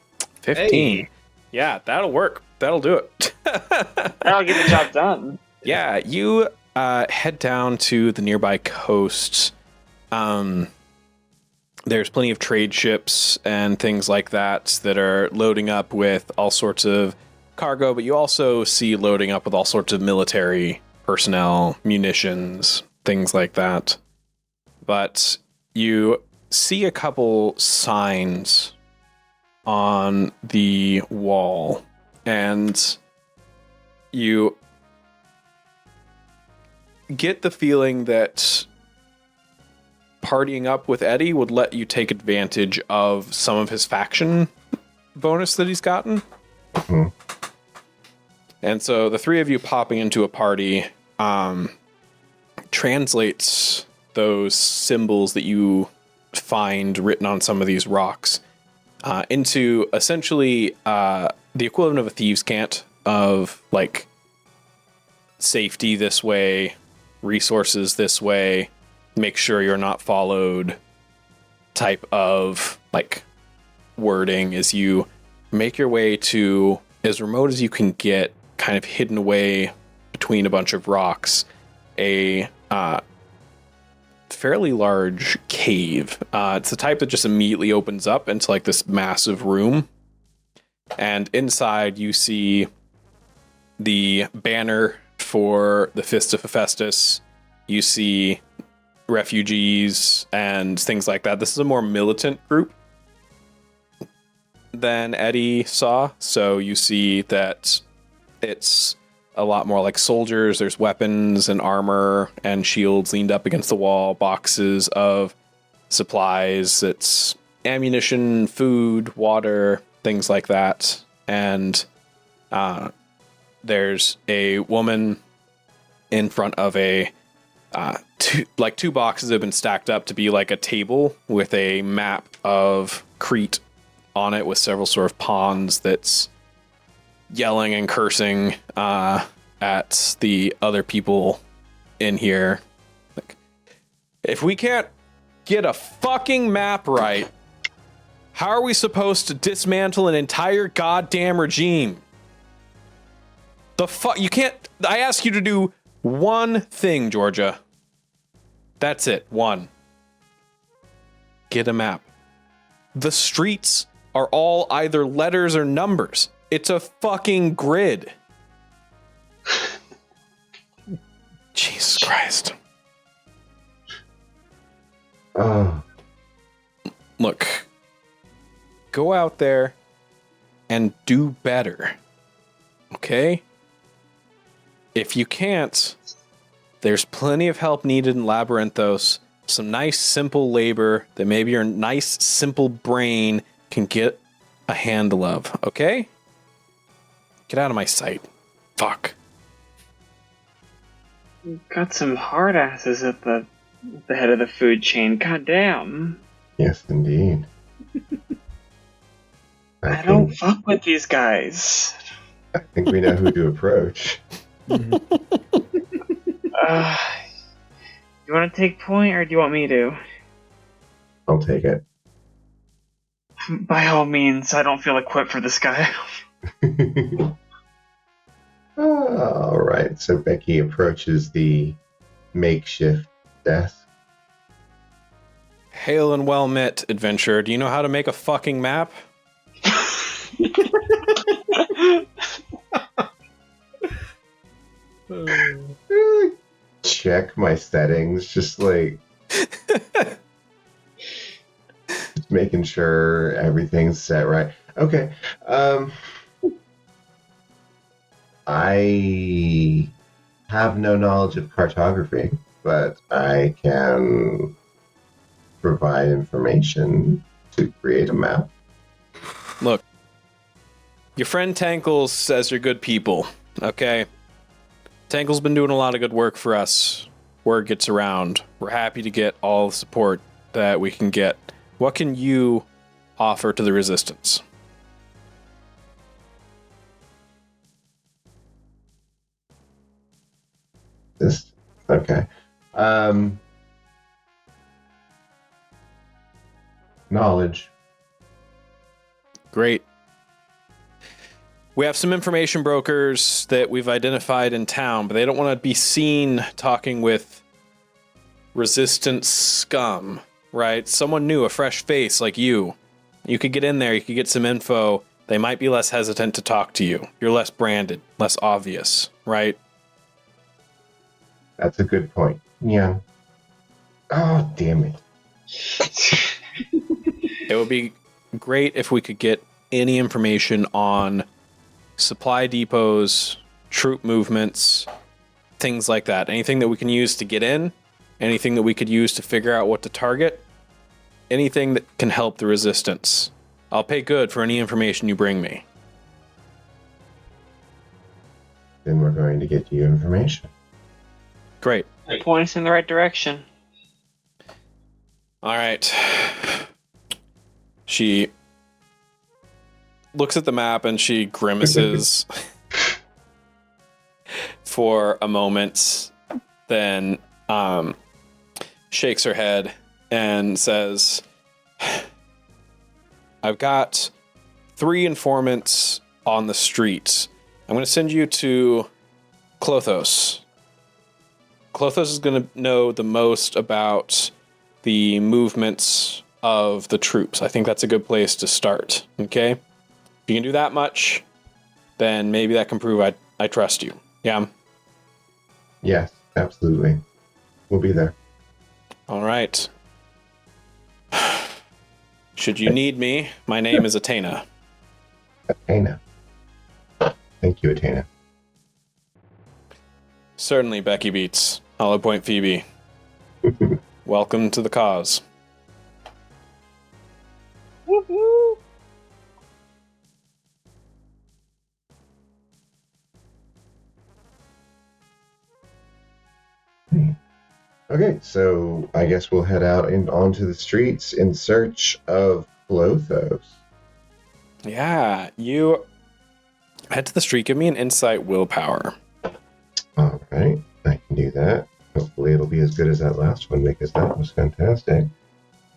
15. Hey. Yeah, that'll work. That'll do it. That'll get the job done. Yeah, you head down to the nearby coast. There's plenty of trade ships and things like that are loading up with all sorts of cargo, but you also see loading up with all sorts of military personnel, munitions, things like that. But you see a couple signs on the wall, and you get the feeling that partying up with Eddie would let you take advantage of some of his faction bonus that he's gotten. Mhm. And so the three of you popping into a party translates those symbols that you find written on some of these rocks into essentially the equivalent of a thieves' cant of like safety this way, resources this way, make sure you're not followed type of like wording as you make your way to as remote as you can get, kind of hidden away between a bunch of rocks, a fairly large cave. It's the type that just immediately opens up into like this massive room, and inside you see the banner for the Fist of Hephaestus. You see refugees and things like that. This is a more militant group than Eddie saw, so you see that it's a lot more like soldiers. There's weapons and armor and shields leaned up against the wall, boxes of supplies. It's ammunition, food, water, things like that. And there's a woman in front of a two boxes have been stacked up to be like a table with a map of Crete on it with several sort of pawns that's yelling and cursing at the other people in here. Like, if we can't get a fucking map right, how are we supposed to dismantle an entire goddamn regime? The fuck? You can't. I ask you to do one thing, Georgia. That's it. One. Get a map. The streets are all either letters or numbers. It's a fucking grid. Jesus Christ. Oh, Look. Go out there and do better. Okay? If you can't, there's plenty of help needed in Labyrinthos. Some nice, simple labor that maybe your nice, simple brain can get a handle of. Okay? Get out of my sight. Fuck. Got some hard asses at the head of the food chain. God damn. yes, indeed. I don't fuck with these guys. I think we know who to approach. You want to take point, or do you want me to? I'll take it. By all means, I don't feel equipped for this guy. All right, so Becky approaches the makeshift desk. Hail and well met, adventurer. Do you know how to make a fucking map? Check my settings, just like just making sure everything's set right. Okay. I have no knowledge of cartography, but I can provide information to create a map. Look, your friend Tankles says you're good people, okay? Tankle's been doing a lot of good work for us. Word gets around. We're happy to get all the support that we can get. What can you offer to the Resistance? Okay. knowledge. Great. We have some information brokers that we've identified in town, but they don't want to be seen talking with resistance scum, right? Someone new, a fresh face like you. You could get in there, you could get some info. They might be less hesitant to talk to you. You're less branded, less obvious, right? That's a good point. Yeah. Oh, damn it. It would be great if we could get any information on supply depots, troop movements, things like that. Anything that we can use to get in, anything that we could use to figure out what to target, anything that can help the resistance. I'll pay good for any information you bring me. Then we're going to get you information. Great. Point us in the right direction. All right. She looks at the map and she grimaces for a moment, then shakes her head and says, I've got 3 informants on the street. I'm going to send you to Klothos. Klothos is going to know the most about the movements of the troops. I think that's a good place to start, okay? If you can do that much, then maybe that can prove I trust you. Yeah? Yes, absolutely. We'll be there. All right. Should you need me, my name is Atena. Atena. Thank you, Atena. Certainly, Becky Beats. Hollow Point Phoebe. Welcome to the cause. Woo-hoo. Okay, so I guess we'll head out and onto the streets in search of Klothos. Yeah, you head to the street. Give me an insight willpower. All right, I can do that. Hopefully it'll be as good as that last one because that was fantastic.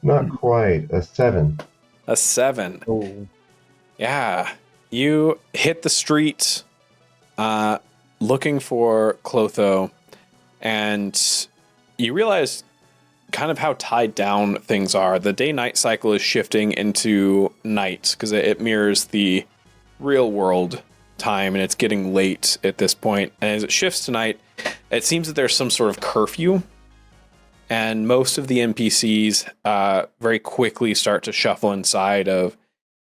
Not quite. A 7. A 7. Oh. Yeah, you hit the street looking for Clotho, and you realize kind of how tied down things are. The day-night cycle is shifting into night because it mirrors the real world time, and it's getting late at this point. And as it shifts to night, it seems that there's some sort of curfew, and most of the NPCs very quickly start to shuffle inside of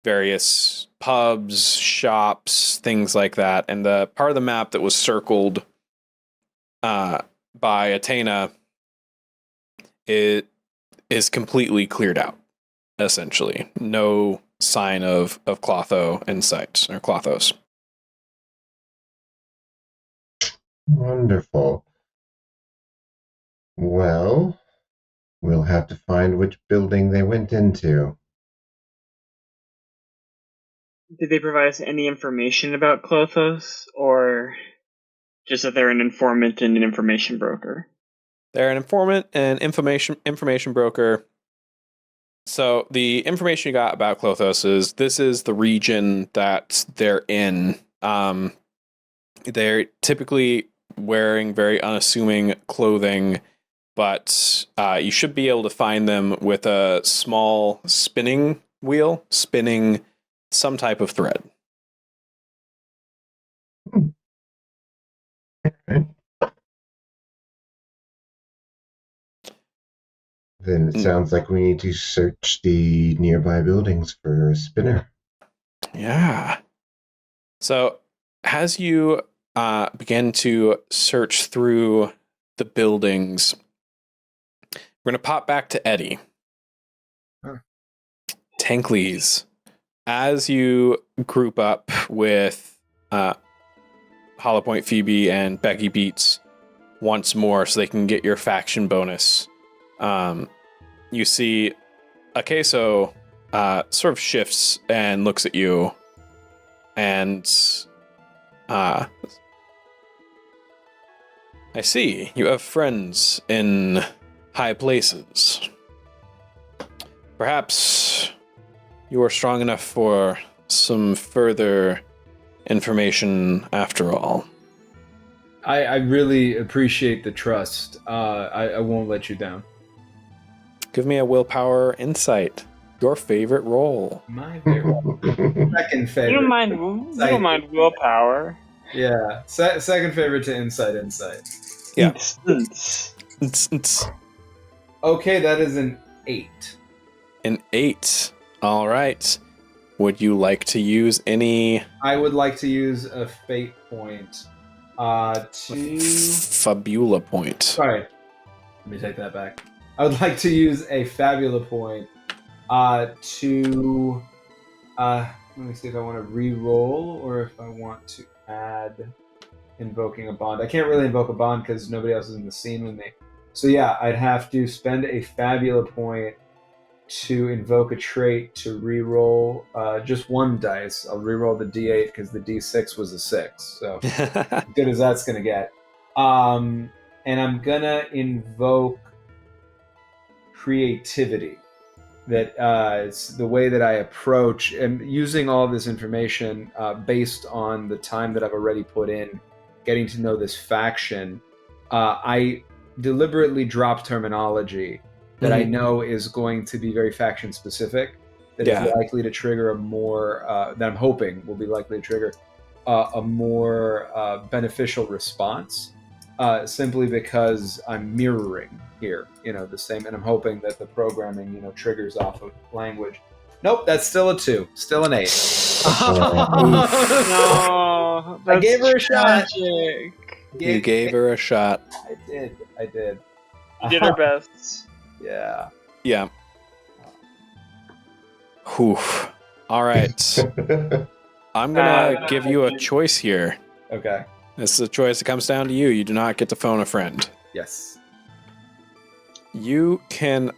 various pubs, shops, things like that. And the part of the map that was circled by Atena, it is completely cleared out, essentially. No sign of Clotho in sight, or Klothos. Wonderful. Well, we'll have to find which building they went into. Did they provide us any information about Klothos, or just that they're an informant and an information broker? They're an informant and information broker. So the information you got about Klothos is this is the region that they're in. They're typically wearing very unassuming clothing, but you should be able to find them with a small spinning wheel, spinning some type of thread. Okay. Then it sounds like we need to search the nearby buildings for a spinner. Yeah. So as you begin to search through the buildings, we're going to pop back to Eddie. Huh. Tankleys, as you group up with Hollow Point Phoebe and Becky Beats once more so they can get your faction bonus, you see Akeso sort of shifts and looks at you, and I see you have friends in high places. Perhaps you are strong enough for some further information after all. I really appreciate the trust. I won't let you down. Give me a willpower insight. Your favorite role. My favorite. Second favorite. You don't mind willpower. Yeah. Second favorite to insight. Yeah. Okay, that is an 8. An 8. All right. Would you like to use any... I would like to use a fate point. Fabula point. Sorry. Let me take that back. I would like to use a Fabula point to... let me see if I want to re-roll or if I want to add invoking a bond. I can't really invoke a bond because nobody else is in the scene with me. So yeah, I'd have to spend a Fabula point to invoke a trait to re-roll just one dice. I'll re-roll the D8 because the D6 was a 6. So as good as that's going to get. And I'm going to invoke creativity. That it's the way that I approach and using all of this information based on the time that I've already put in, getting to know this faction. I deliberately drop terminology that I know is going to be very faction specific, that is likely to trigger a more, that I'm hoping will be likely to trigger a more beneficial response, simply because I'm mirroring here, the same, and I'm hoping that the programming, triggers off of language. Nope, that's still a 2, still an 8. No, I gave her a shot. You gave her a shot. I did. You did her best. Yeah. Yeah. Whew. All right. I'm going to give you a choice here. Okay. This is a choice that comes down to you. You do not get to phone a friend. Yes. You can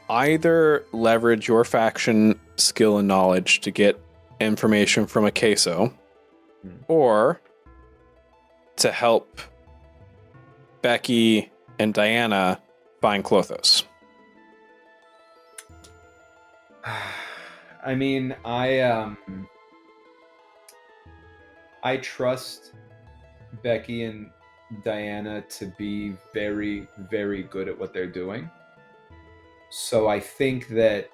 either leverage your faction skill and knowledge to get information from a queso, or to help Becky and Diana find Clothos. I mean, I trust Becky and Diana to be very, very good at what they're doing. So I think that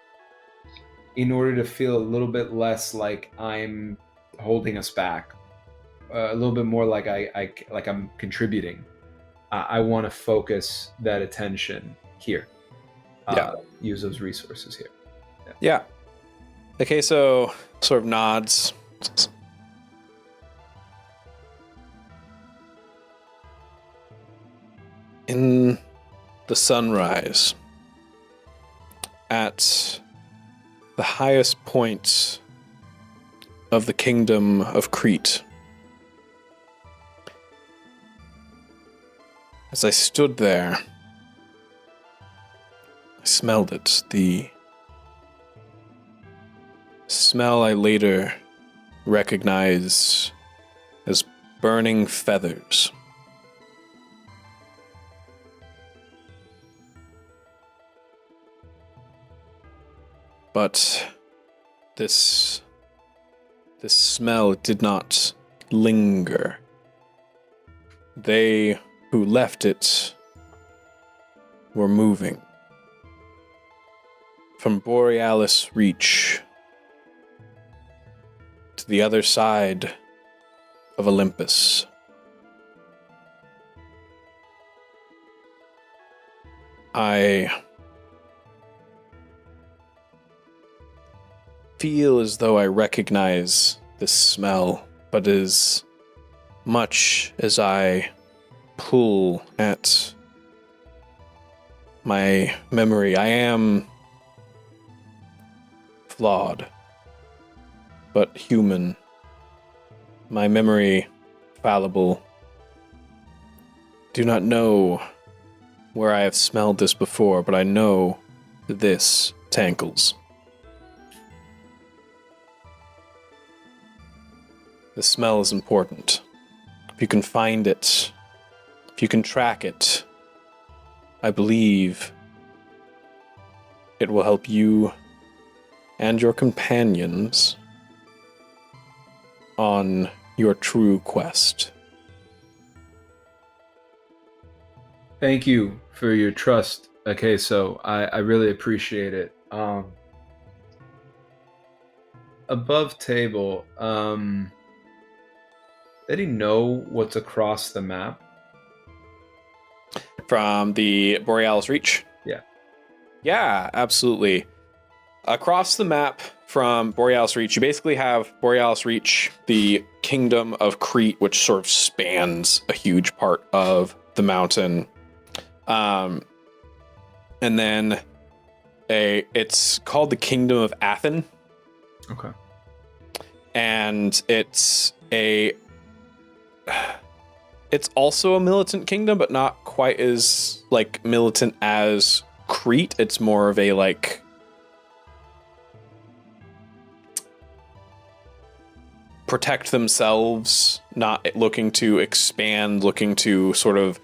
in order to feel a little bit less like I'm holding us back, a little bit more like I'm contributing, I want to focus that attention here. Use those resources here. Yeah. The queso sort of nods. In the sunrise, at the highest point of the kingdom of Crete, as I stood there, I smelled it. The smell I later recognized as burning feathers. But this smell did not linger. They who left it were moving. From Borealis Reach to the other side of Olympus. I feel as though I recognize this smell, but as much as I pull at my memory, I am flawed, but human. My memory fallible. Do not know where I have smelled this before, but I know this tankles. The smell is important. If you can find it, if you can track it, I believe it will help you and your companions on your true quest. Thank you for your trust. Okay, so I really appreciate it. Above table, did he know what's across the map? From the Borealis Reach? Yeah. Yeah, absolutely. Across the map from Borealis Reach, you basically have Borealis Reach, the kingdom of Crete, which sort of spans a huge part of the mountain. And then it's called the Kingdom of Athen. Okay. And it's also a militant kingdom, but not quite as like militant as Crete. It's more of a like protect themselves, not looking to expand, looking to sort of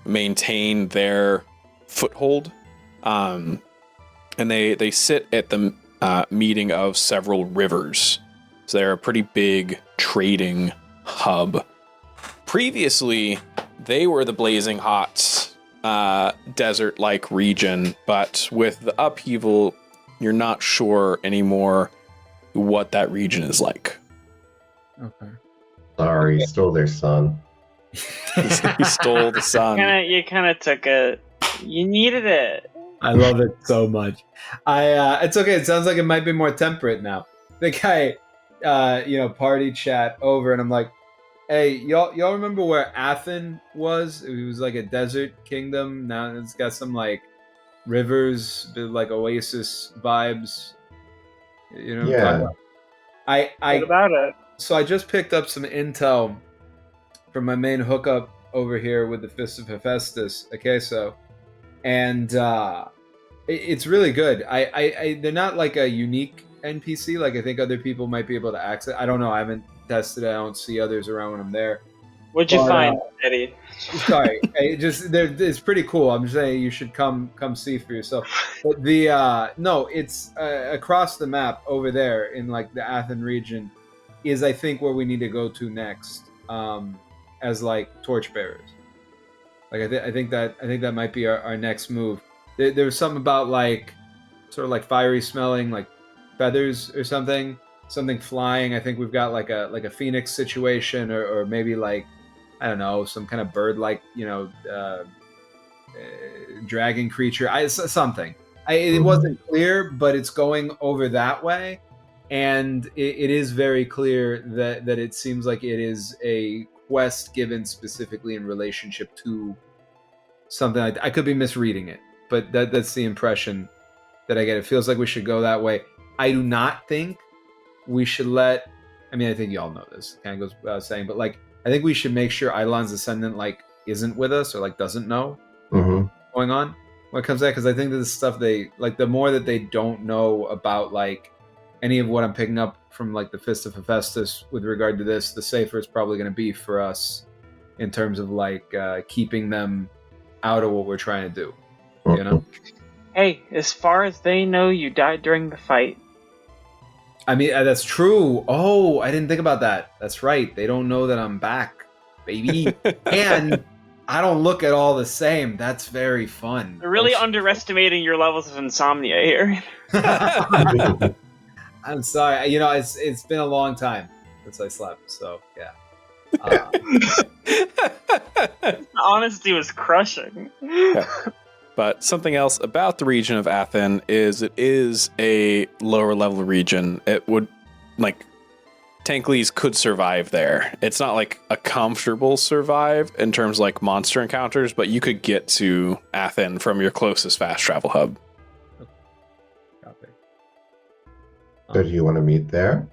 maintain their foothold. And they sit at the meeting of several rivers. So they're a pretty big trading hub. Previously, they were the blazing hot desert-like region, but with the upheaval, you're not sure anymore what that region is like. Okay. Sorry, stole their son. He stole the sun. You kind of took it. You needed it. I love it so much. It's okay. It sounds like it might be more temperate now. The guy, party chat over, and I'm like, hey, y'all remember where Athen was? It was like a desert kingdom. Now it's got some like rivers, like oasis vibes. You know what I'm talking about? What about it? So I just picked up some intel from my main hookup over here with the Fist of Hephaestus. Okay, so, and it's really good. They're not like a unique NPC. Like I think other people might be able to access. I don't know. I haven't tested it. I don't see others around when I'm there. What'd you find, Eddie? Sorry, it's pretty cool. I'm just saying you should come see for yourself. But it's across the map over there in like the Athen region is I think where we need to go to next as like torchbearers. Like I think that might be our next move. There was something about like sort of like fiery smelling like feathers or something flying. I think we've got like a phoenix situation or maybe like I don't know, some kind of bird-like, dragon creature. Something. It wasn't clear, but it's going over that way, and it is very clear that it seems like it is a quest given specifically in relationship to something. I could be misreading it, but that's the impression that I get. It feels like we should go that way. I do not think we should let. I mean, I think y'all know this. It kind of goes without saying, but like. I think we should make sure Eilon's Ascendant like isn't with us or like doesn't know going on when it comes to that, because I think that the stuff they like, the more that they don't know about like any of what I'm picking up from like the Fist of Hephaestus with regard to this, the safer it's probably going to be for us in terms of like keeping them out of what we're trying to do. You know? Hey, as far as they know, you died during the fight. I mean, that's true. Oh, I didn't think about that. That's right. They don't know that I'm back, baby. And I don't look at all the same. That's very fun. They're really underestimating your levels of insomnia here. I'm sorry. It's been a long time since I slept. So, yeah. Honesty was crushing. Yeah. But something else about the region of Athen is it is a lower level region. It would, like, Tankleys could survive there. It's not like a comfortable survive in terms of like monster encounters, but you could get to Athen from your closest fast travel hub. Copy. So do you want to meet there?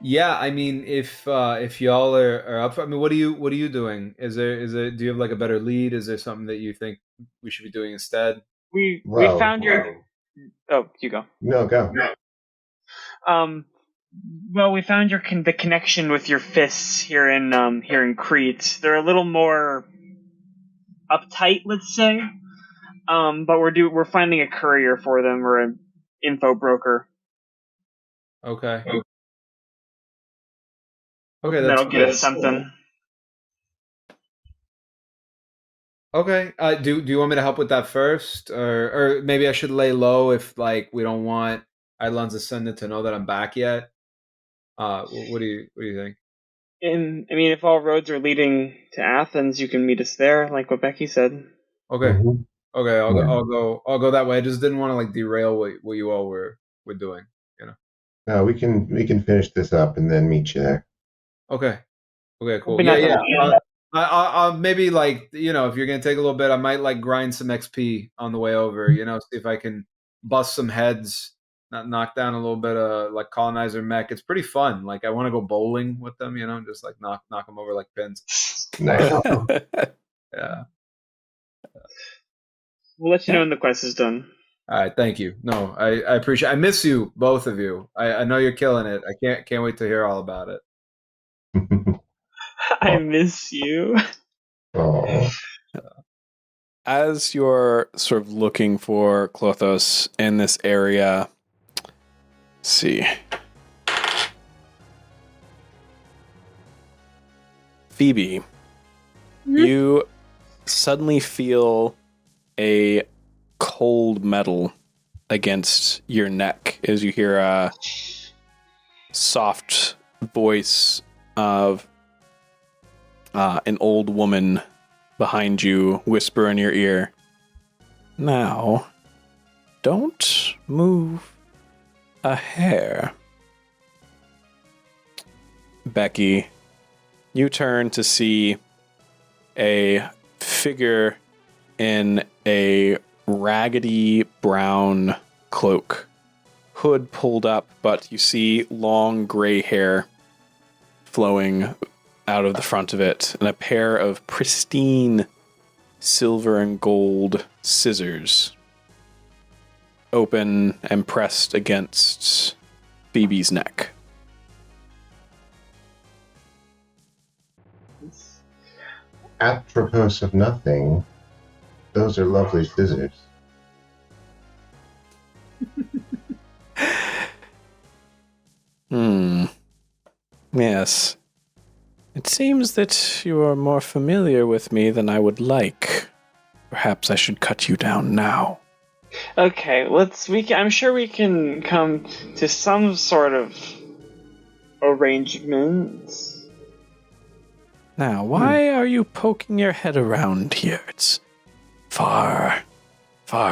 Yeah, I mean, if y'all are up, I mean, what are you doing? Is there do you have like a better lead? Is there something that you think we should be doing instead? We Well, found your. Oh, you go. No, go. Well, we found the connection with your fists here in Crete. They're a little more uptight, let's say. But we're finding a courier for them or an info broker. Okay. Okay, that's That'll get us something. Okay. Do you want me to help with that first, or maybe I should lay low if like we don't want Eidolon's Ascendant to know that I'm back yet? What do you think? And I mean, if all roads are leading to Athens, you can meet us there, like what Becky said. Okay. Mhm. Okay. Yeah. I'll go that way. I just didn't want to like derail what you all were doing. You know. No, we can finish this up and then meet you there. Okay. Okay. Cool. But Yeah. not Yeah. that- I'll maybe like if you're gonna take a little bit, I might like grind some XP on the way over. See if I can bust some heads, not knock down a little bit of like colonizer mech. It's pretty fun. Like I want to go bowling with them. Just like knock them over like pins. Nice. Yeah. We'll let you know when the quest is done. All right. Thank you. No, I appreciate. I miss you, both of you. I know you're killing it. I can't wait to hear all about it. I miss you. Oh, As you're sort of looking for Clothos in this area, let's see. Phoebe, you suddenly feel a cold metal against your neck as you hear a soft voice of an old woman behind you whisper in your ear, "Now, don't move a hair." Becky, you turn to see a figure in a raggedy brown cloak, hood pulled up, but you see long gray hair flowing out of the front of it, and a pair of pristine silver and gold scissors open and pressed against Phoebe's neck. apropos of nothing, those are lovely scissors. Yes. It seems that you are more familiar with me than I would like. Perhaps I should cut you down now. Okay, I'm sure we can come to some sort of arrangement. Now, why are you poking your head around here? It's far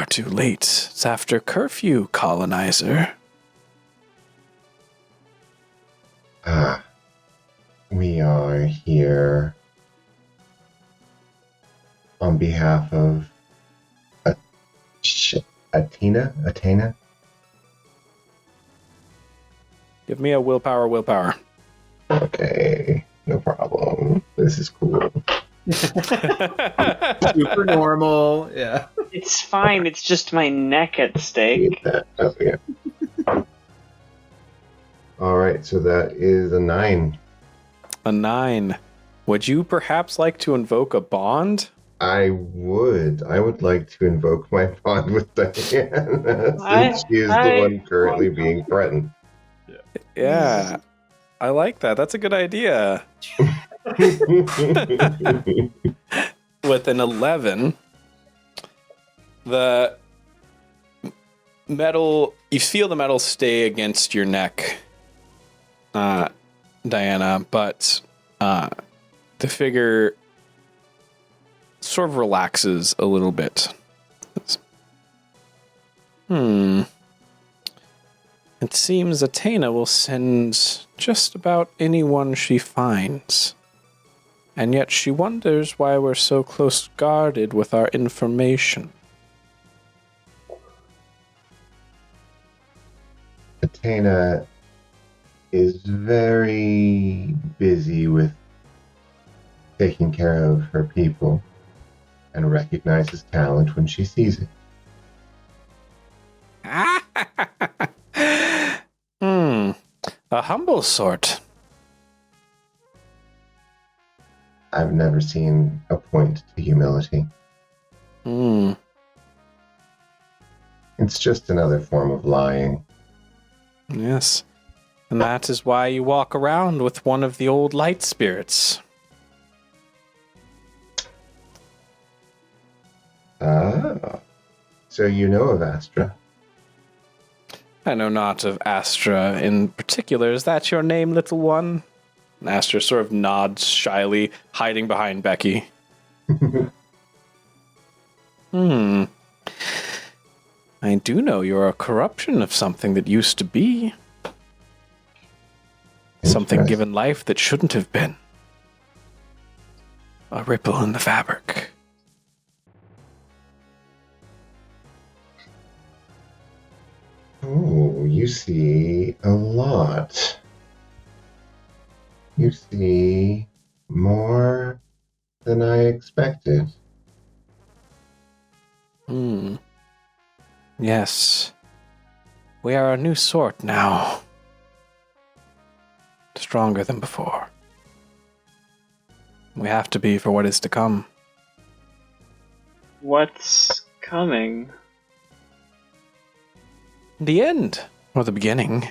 too late. It's after curfew, colonizer. We are here on behalf of Athena? Give me a willpower. Okay, no problem. This is cool. Super normal. Yeah. It's fine, it's just my neck at stake. Oh, yeah. All right, so that is a 9. A 9. Would you perhaps like to invoke a bond? I would like to invoke my bond with Diana, since she is the one currently being threatened. Yeah. I like that. That's a good idea. With an 11, the metal, you feel the metal stay against your neck, Diana, but the figure sort of relaxes a little bit. It seems Athena will send just about anyone she finds. And yet she wonders why we're so close guarded with our information. Athena is very busy with taking care of her people and recognizes talent when she sees it. A humble sort. I've never seen a point to humility. It's just another form of lying. Yes. And that is why you walk around with one of the old light spirits. Ah. So you know of Astra? I know not of Astra in particular. Is that your name, little one? And Astra sort of nods shyly, hiding behind Becky. I do know you're a corruption of something that used to be. Something given life that shouldn't have been. A ripple in the fabric. Oh, you see a lot. You see more than I expected. Yes. We are a new sort now. Stronger than before. We have to be for what is to come. What's coming? The end, or the beginning.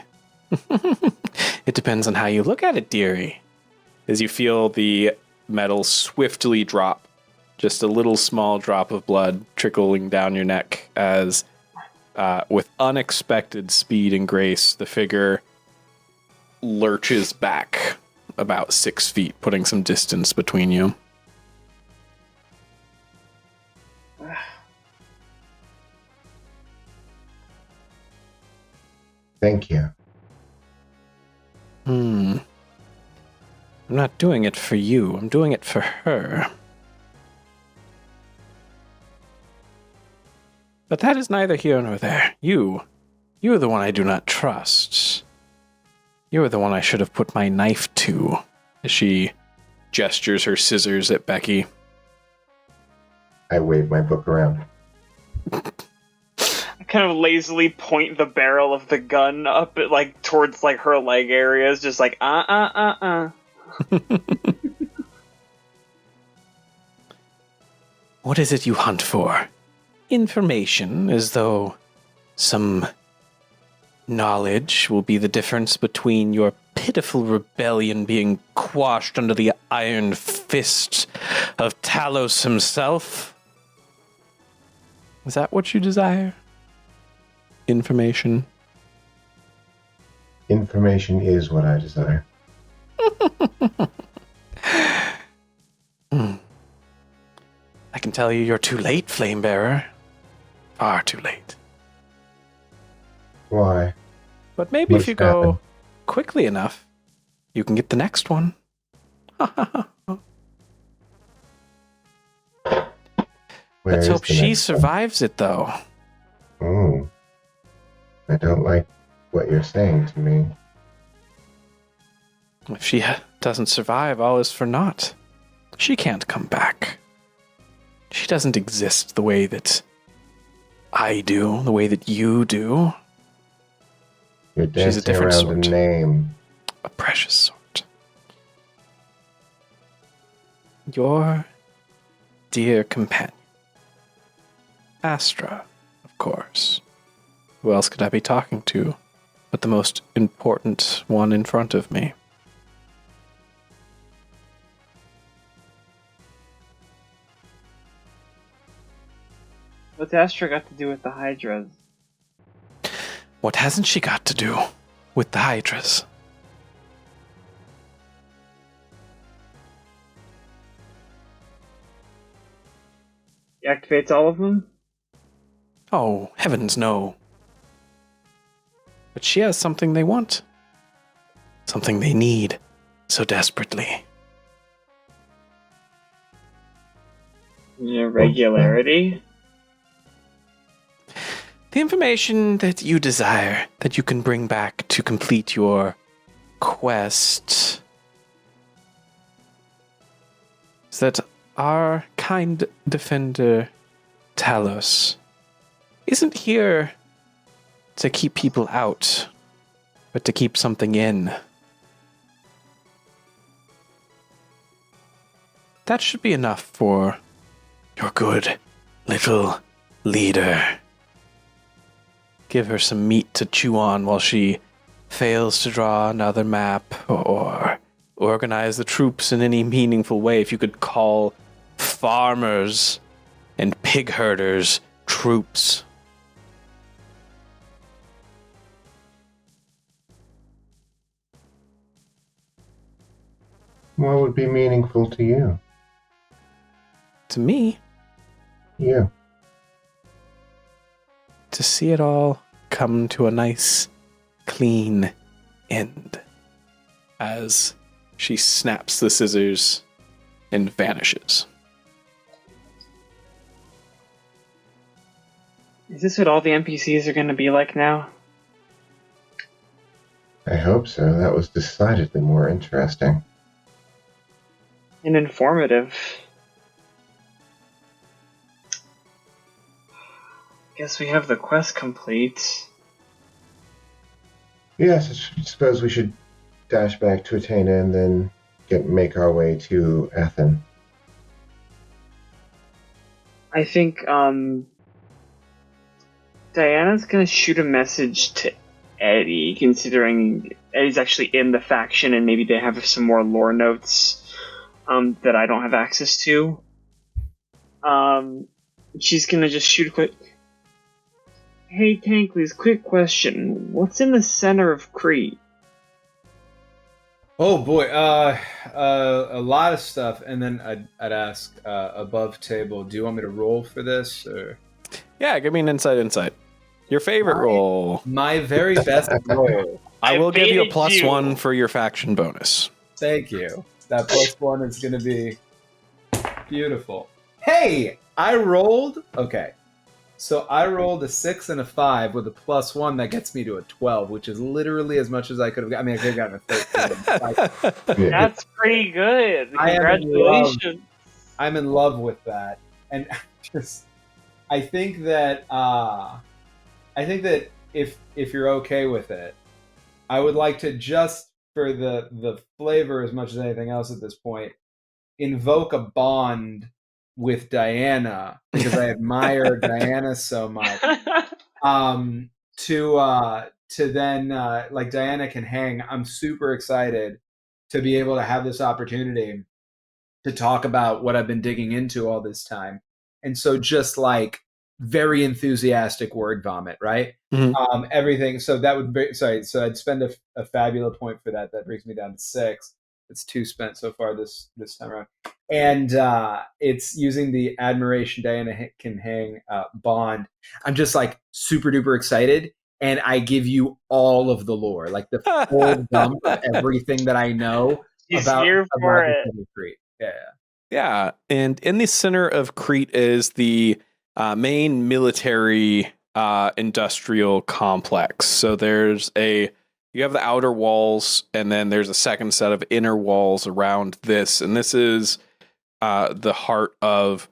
It depends on how you look at it, dearie. As you feel the metal swiftly drop, just a little small drop of blood trickling down your neck as, with unexpected speed and grace, the figure lurches back about 6 feet, putting some distance between you. Thank you. I'm not doing it for you. I'm doing it for her. But that is neither here nor there. You are the one I do not trust. You are the one I should have put my knife to. As she gestures her scissors at Becky. I wave my book around. I kind of lazily point the barrel of the gun up at, like, towards, like, her leg areas, just like, What is it you hunt for? Information, as though some knowledge will be the difference between your pitiful rebellion being quashed under the iron fist of Talos himself? Is that what you desire? Information? Information is what I desire. I can tell you you're too late, Flamebearer. Far too late. Why? But maybe What's if you go happened? quickly enough, you can get the next one. Where Let's is hope the she next one? survives it, though. Oh. I don't like what you're saying to me. If she doesn't survive, all is for naught. She can't come back. She doesn't exist the way that I do, the way that you do. You're She's a dancing different around sort. a name. A precious sort. Your dear companion. Astra, of course. Who else could I be talking to but the most important one in front of me? What's Astra got to do with the Hydras? What hasn't she got to do with the Hydras? He activates all of them? Oh, heavens no. But she has something they want. Something they need so desperately. Irregularity? The information that you desire, that you can bring back to complete your quest, is that our kind defender, Talos, isn't here to keep people out, but to keep something in. That should be enough for your good little leader. give her some meat to chew on while she fails to draw another map or organize the troops in any meaningful way. If you could call farmers and pig herders troops. What would be meaningful to you? To me, You. to see it all come to a nice, clean end as she snaps the scissors and vanishes. Is this what all the NPCs are going to be like now? I hope so. That was decidedly more interesting. And informative. Guess we have the quest complete. Yes, I suppose we should dash back to Athena and then make our way to Athen. I think Diana's gonna shoot a message to Eddie, considering Eddie's actually in the faction and maybe they have some more lore notes that I don't have access to. She's gonna just shoot a quick... Hey Tankley's, quick question. What's in the center of Crete? Oh boy, a lot of stuff, and then I'd ask above table. Do you want me to roll for this, or Yeah, give me an insight. Your favorite roll. my very best roll? I will give you a baited +1 for your faction bonus. Thank you. That +1 is going to be beautiful. Hey, I rolled. Okay, so I rolled a 6 and a 5 with a +1 that gets me to a 12, which is literally as much as I could have gotten. I mean, I could have gotten a 13. That's pretty good. I am in Congratulations. I'm in love with that, and just I think that if you're okay with it, I would like to, just for the flavor as much as anything else at this point, invoke a bond with Diana, because I admire Diana so much. To then like Diana can hang. I'm super excited to be able to have this opportunity to talk about what I've been digging into all this time. And so just like very enthusiastic word vomit, right? Mhm. Everything. So that would be, sorry. So I'd spend a Fabula point for that. That brings me down to 6. It's 2 spent so far this time around. And it's using the admiration Diana can hang bond. I'm just like super duper excited. And I give you all of the lore, like the full dump of everything that I know He's about here for it. Crete. Yeah. Yeah, and in the center of Crete is the main military industrial complex. So you have the outer walls, and then there's a second set of inner walls around this, and this is the heart of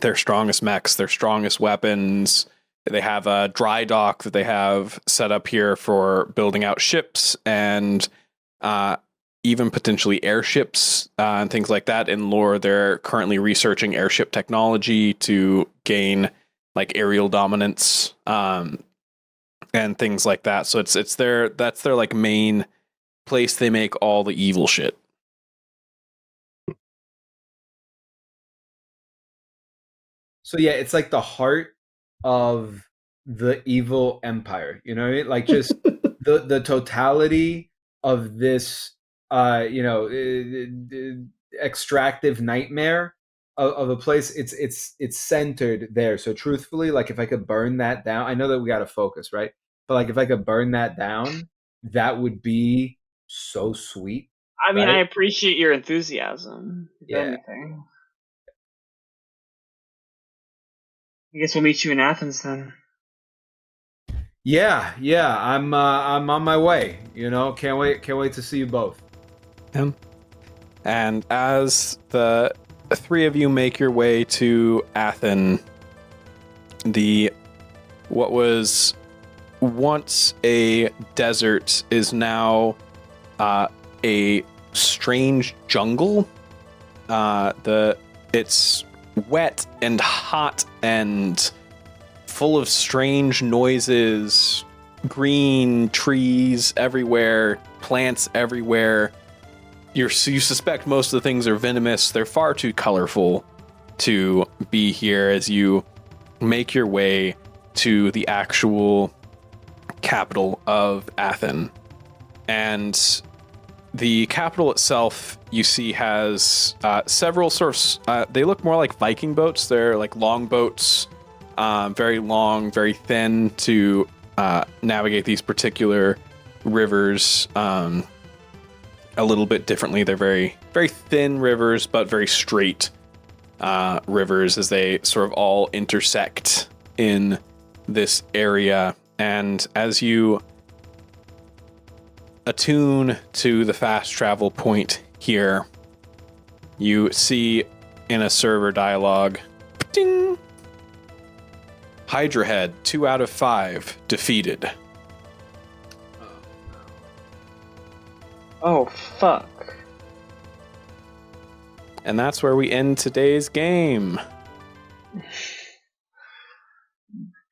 their strongest mechs, their strongest weapons. They have a dry dock that they have set up here for building out ships and even potentially airships and things like that. In lore, they're currently researching airship technology to gain like aerial dominance and things like that. So that's their like main place they make all the evil shit. So yeah, it's like the heart of the evil empire. You know what I mean? Like just the totality of this extractive nightmare of a place. It's centered there. So truthfully, like if I could burn that down, I know that we got to focus, right? But like if I could burn that down, that would be so sweet. I mean, Right? I appreciate your enthusiasm. If Yeah. anything. I guess we'll meet you in Athens then. Yeah, I'm on my way. You know, can't wait to see you both. And as the three of you make your way to Athens, what was once a desert is now a strange jungle. It's wet and hot and full of strange noises, green trees everywhere, plants everywhere. You suspect most of the things are venomous. They're far too colorful to be here as you make your way to the actual capital of Athens. And the capital itself, you see, has several sorts. They look more like Viking boats. They're like long boats, very long, very thin to navigate these particular rivers a little bit differently. They're very, very thin rivers, but very straight rivers as they sort of all intersect in this area. And as you attune to the fast travel point here, you see in a server dialogue, ding, Hydra Head, 2 out of 5 defeated. Oh, fuck. And that's where we end today's game.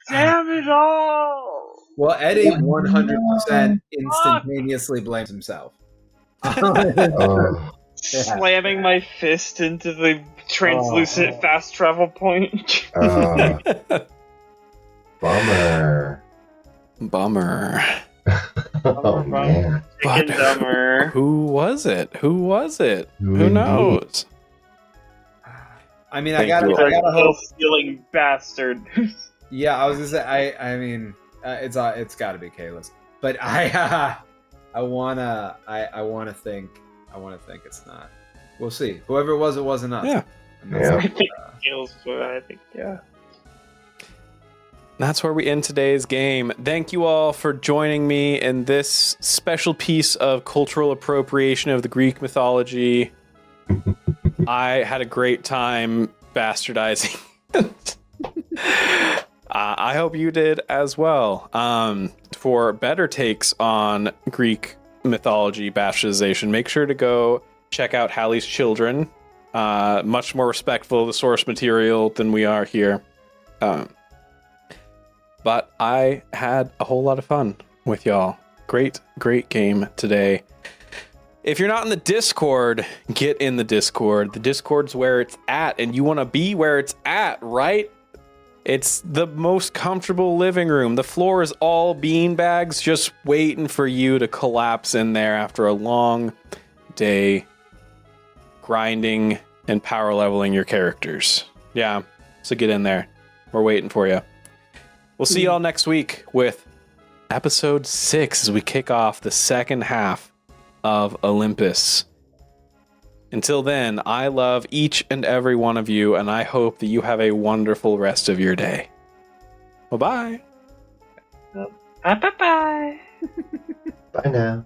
Damn it all! Well, Eddie 100% instantaneously blames himself. Oh, Slamming my fist into the translucent fast travel point. bummer. Bummer. Oh, man. But Dumber. who was it? Who was it? Who indeed? knows? I mean, Thank I you. gotta hope. Stealing bastard. Yeah, I was gonna say. I mean, it's got to be Kalis, but I wanna think it's not. We'll see. Whoever it wasn't us. Yeah. And that's Yeah. like, I think, yeah. That's where we end today's game. Thank you all for joining me in this special piece of cultural appropriation of the Greek mythology. I had a great time bastardizing it. I hope you did as well. For better takes on Greek mythology bastardization, make sure to go check out Hallie's Children. Much more respectful of the source material than we are here. But I had a whole lot of fun with y'all. Great game today. If you're not in the Discord, get in the Discord. The Discord's where it's at, and you want to be where it's at, right? It's the most comfortable living room. The floor is all beanbags just waiting for you to collapse in there after a long day grinding and power leveling your characters. Yeah, so get in there. We're waiting for you. We'll see y'all next week with episode 6 as we kick off the second half of Olympus. Until then, I love each and every one of you, and I hope that you have a wonderful rest of your day. Bye-bye. Bye-bye. Bye now.